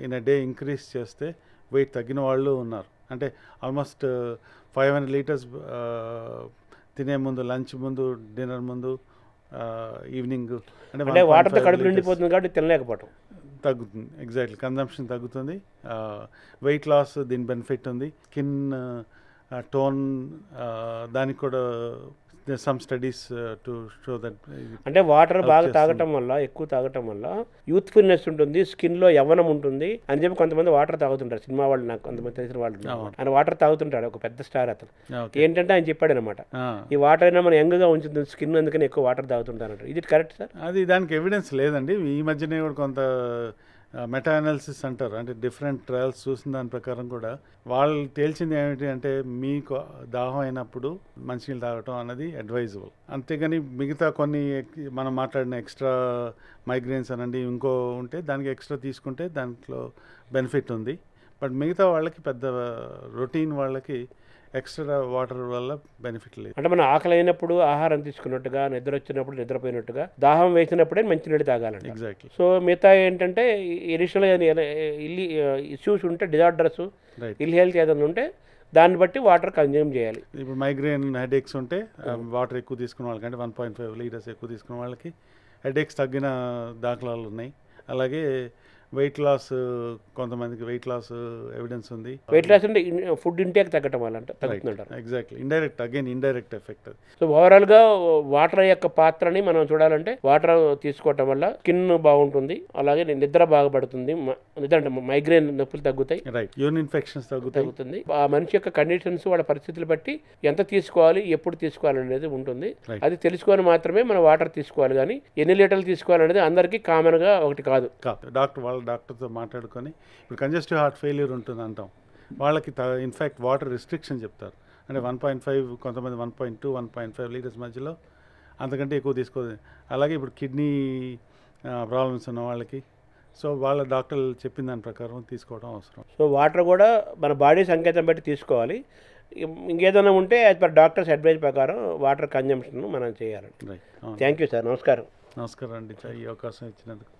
S3: in a day increase చేస్తే వెయిట్ తగ్గిన వాళ్ళు ఉన్నారు. అంటే ఆల్మోస్ట్ 500 లీటర్స్ తినే ముందు, లంచ్ ముందు, డిన్నర్ ముందు, ఈవినింగ్,
S2: అంటే వాటర్తో కడుపు నిండిపోతుంది కాబట్టి తినలేకపోవటం
S3: తగ్గుతుంది. ఎగ్జాక్ట్లీ, కన్జంప్షన్ తగ్గుతుంది. వెయిట్ లాస్ దీని బెనిఫిట్ ఉంది. స్కిన్ టోన్ దానికి కూడా some studies to show that.
S2: అంటే వాటర్ బాగా తాగటం వల్ల, ఎక్కువ తాగటం వల్ల యూత్ఫుల్నెస్ ఉంటుంది, స్కిన్లో యవ్వనం ఉంటుంది అని చెప్పి కొంతమంది వాటర్ తాగుతుంటారు. సినిమా వాళ్ళు, నాకు కొంతమంది తెలిసిన వాళ్ళు, ఆయన వాటర్ తాగుతుంటాడు, ఒక పెద్ద స్టార్ అతను. ఏంటంటే ఆయన చెప్పాడు అనమాట, ఈ వాటర్ అయినా మనం యంగ్గా ఉంచుతుంది స్కిన్, అందుకని ఎక్కువ వాటర్ తాగుతుంటారంట. ఇది కరెక్ట్ సార్?
S3: అది దానికి ఎవిడెన్స్ లేదండి. ఈ మధ్యనే కూడా కొంత మెటా అనాలిసిస్ అంటారు, అంటే డిఫరెంట్ ట్రయల్స్ చూసిన దాని ప్రకారం కూడా వాళ్ళు తేల్చింది ఏమిటి అంటే మీకు దాహం అయినప్పుడు మంచినీళ్ళు తాగటం అన్నది అడ్వైజబుల్. అంతేగాని మిగతా కొన్ని మనం మాట్లాడిన ఎక్స్ట్రా మైగ్రేన్స్ అనండి ఇంకో ఉంటే దానికి ఎక్స్ట్రా తీసుకుంటే దాంట్లో బెనిఫిట్ ఉంది. బట్ మిగతా వాళ్ళకి పెద్ద రొటీన్ వాళ్ళకి ఎక్స్ట్రా వాటర్ వల్ల బెనిఫిట్ లేదు.
S2: అంటే మనం ఆకలి అయినప్పుడు ఆహారం తీసుకున్నట్టుగా, నిద్ర వచ్చినప్పుడు నిద్రపోయినట్టుగా, దాహం వేసినప్పుడే మంచినీళ్ళు తాగాలండి.
S3: ఎగ్జాక్ట్లీ.
S2: సో మిగతా ఏంటంటే ఇనిషియల్ ఇష్యూస్ ఉంటే, డిజార్డర్స్, ఇల్ హెల్త్ ఏదైనా ఉంటే దాన్ని బట్టి వాటర్ కన్జ్యూమ్ చేయాలి.
S3: ఇప్పుడు మైగ్రేన్ హెడేక్స్ ఉంటే వాటర్ ఎక్కువ తీసుకున్న వాళ్ళకి, అంటే 1.5 లీటర్స్ ఎక్కువ తీసుకున్న వాళ్ళకి హెడేక్స్ తగ్గిన దాఖలాలు ఉన్నాయి. అలాగే వెయిట్ లాస్, కొంతమందికి వెయిట్ లాస్ ఎవిడెన్స్ ఉంది.
S2: వెయిట్ లాస్ అంటే ఫుడ్ ఇంటేక్ తగ్గటం వల్ల తగ్గుతుంటారు.
S3: ఎగ్జాక్ట్లీ, ఇండైరెక్ట్ ఎఫెక్ట్ అది.
S2: సో ఓవరాల్గా వాటర్ యొక్క పాత్రని మనం చూడాలంటే, వాటర్ తీసుకోవటం వల్ల స్కిన్ బాగుంటుంది, అలాగే నిద్ర బాగుపడుతుంది, నిద్ర అంటే మైగ్రేన్ నొప్పులు తగ్గుతాయి,
S3: రైట్, యూరిన్ ఇన్ఫెక్షన్స్ తగ్గుతుంది.
S2: ఆ మనిషి యొక్క కండిషన్స్, వాళ్ళ పరిస్థితులు బట్టి ఎంత తీసుకోవాలి, ఎప్పుడు తీసుకోవాలి అనేది ఉంటుంది. అది తెలుసుకొని మాత్రమే మనం వాటర్ తీసుకోవాలి, కానీ ఎన్ని లీటర్లు తీసుకోవాలనేది అందరికీ కామన్గా ఒకటి కాదు.
S3: డాక్టర్తో మాట్లాడుకొని, ఇప్పుడు కంజెస్టివ్ హార్ట్ ఫెయిల్యూర్ ఉంటుంది అంటాం, వాళ్ళకి ఇన్ఫ్యాక్ట్ వాటర్ రిస్ట్రిక్షన్ చెప్తారు. అంటే 1.5, కొంతమంది 1.2, 1.5 లీటర్స్ మధ్యలో, అంతకంటే ఎక్కువ తీసుకోదు. అలాగే ఇప్పుడు కిడ్నీ ప్రాబ్లమ్స్ ఉన్న వాళ్ళకి, సో వాళ్ళ డాక్టర్లు చెప్పిన దాని ప్రకారం తీసుకోవడం అవసరం.
S2: సో వాటర్ కూడా మన బాడీ సంకేతం బట్టి తీసుకోవాలి. ఇంకేదైనా ఉంటే యాజ్ పర్ డాక్టర్స్ అడ్వైజ్ ప్రకారం వాటర్ కన్జంప్షన్ మనం చేయాలి. Thank you sir. నమస్కారం
S3: అండి, ఈ అవకాశం ఇచ్చినందుకు.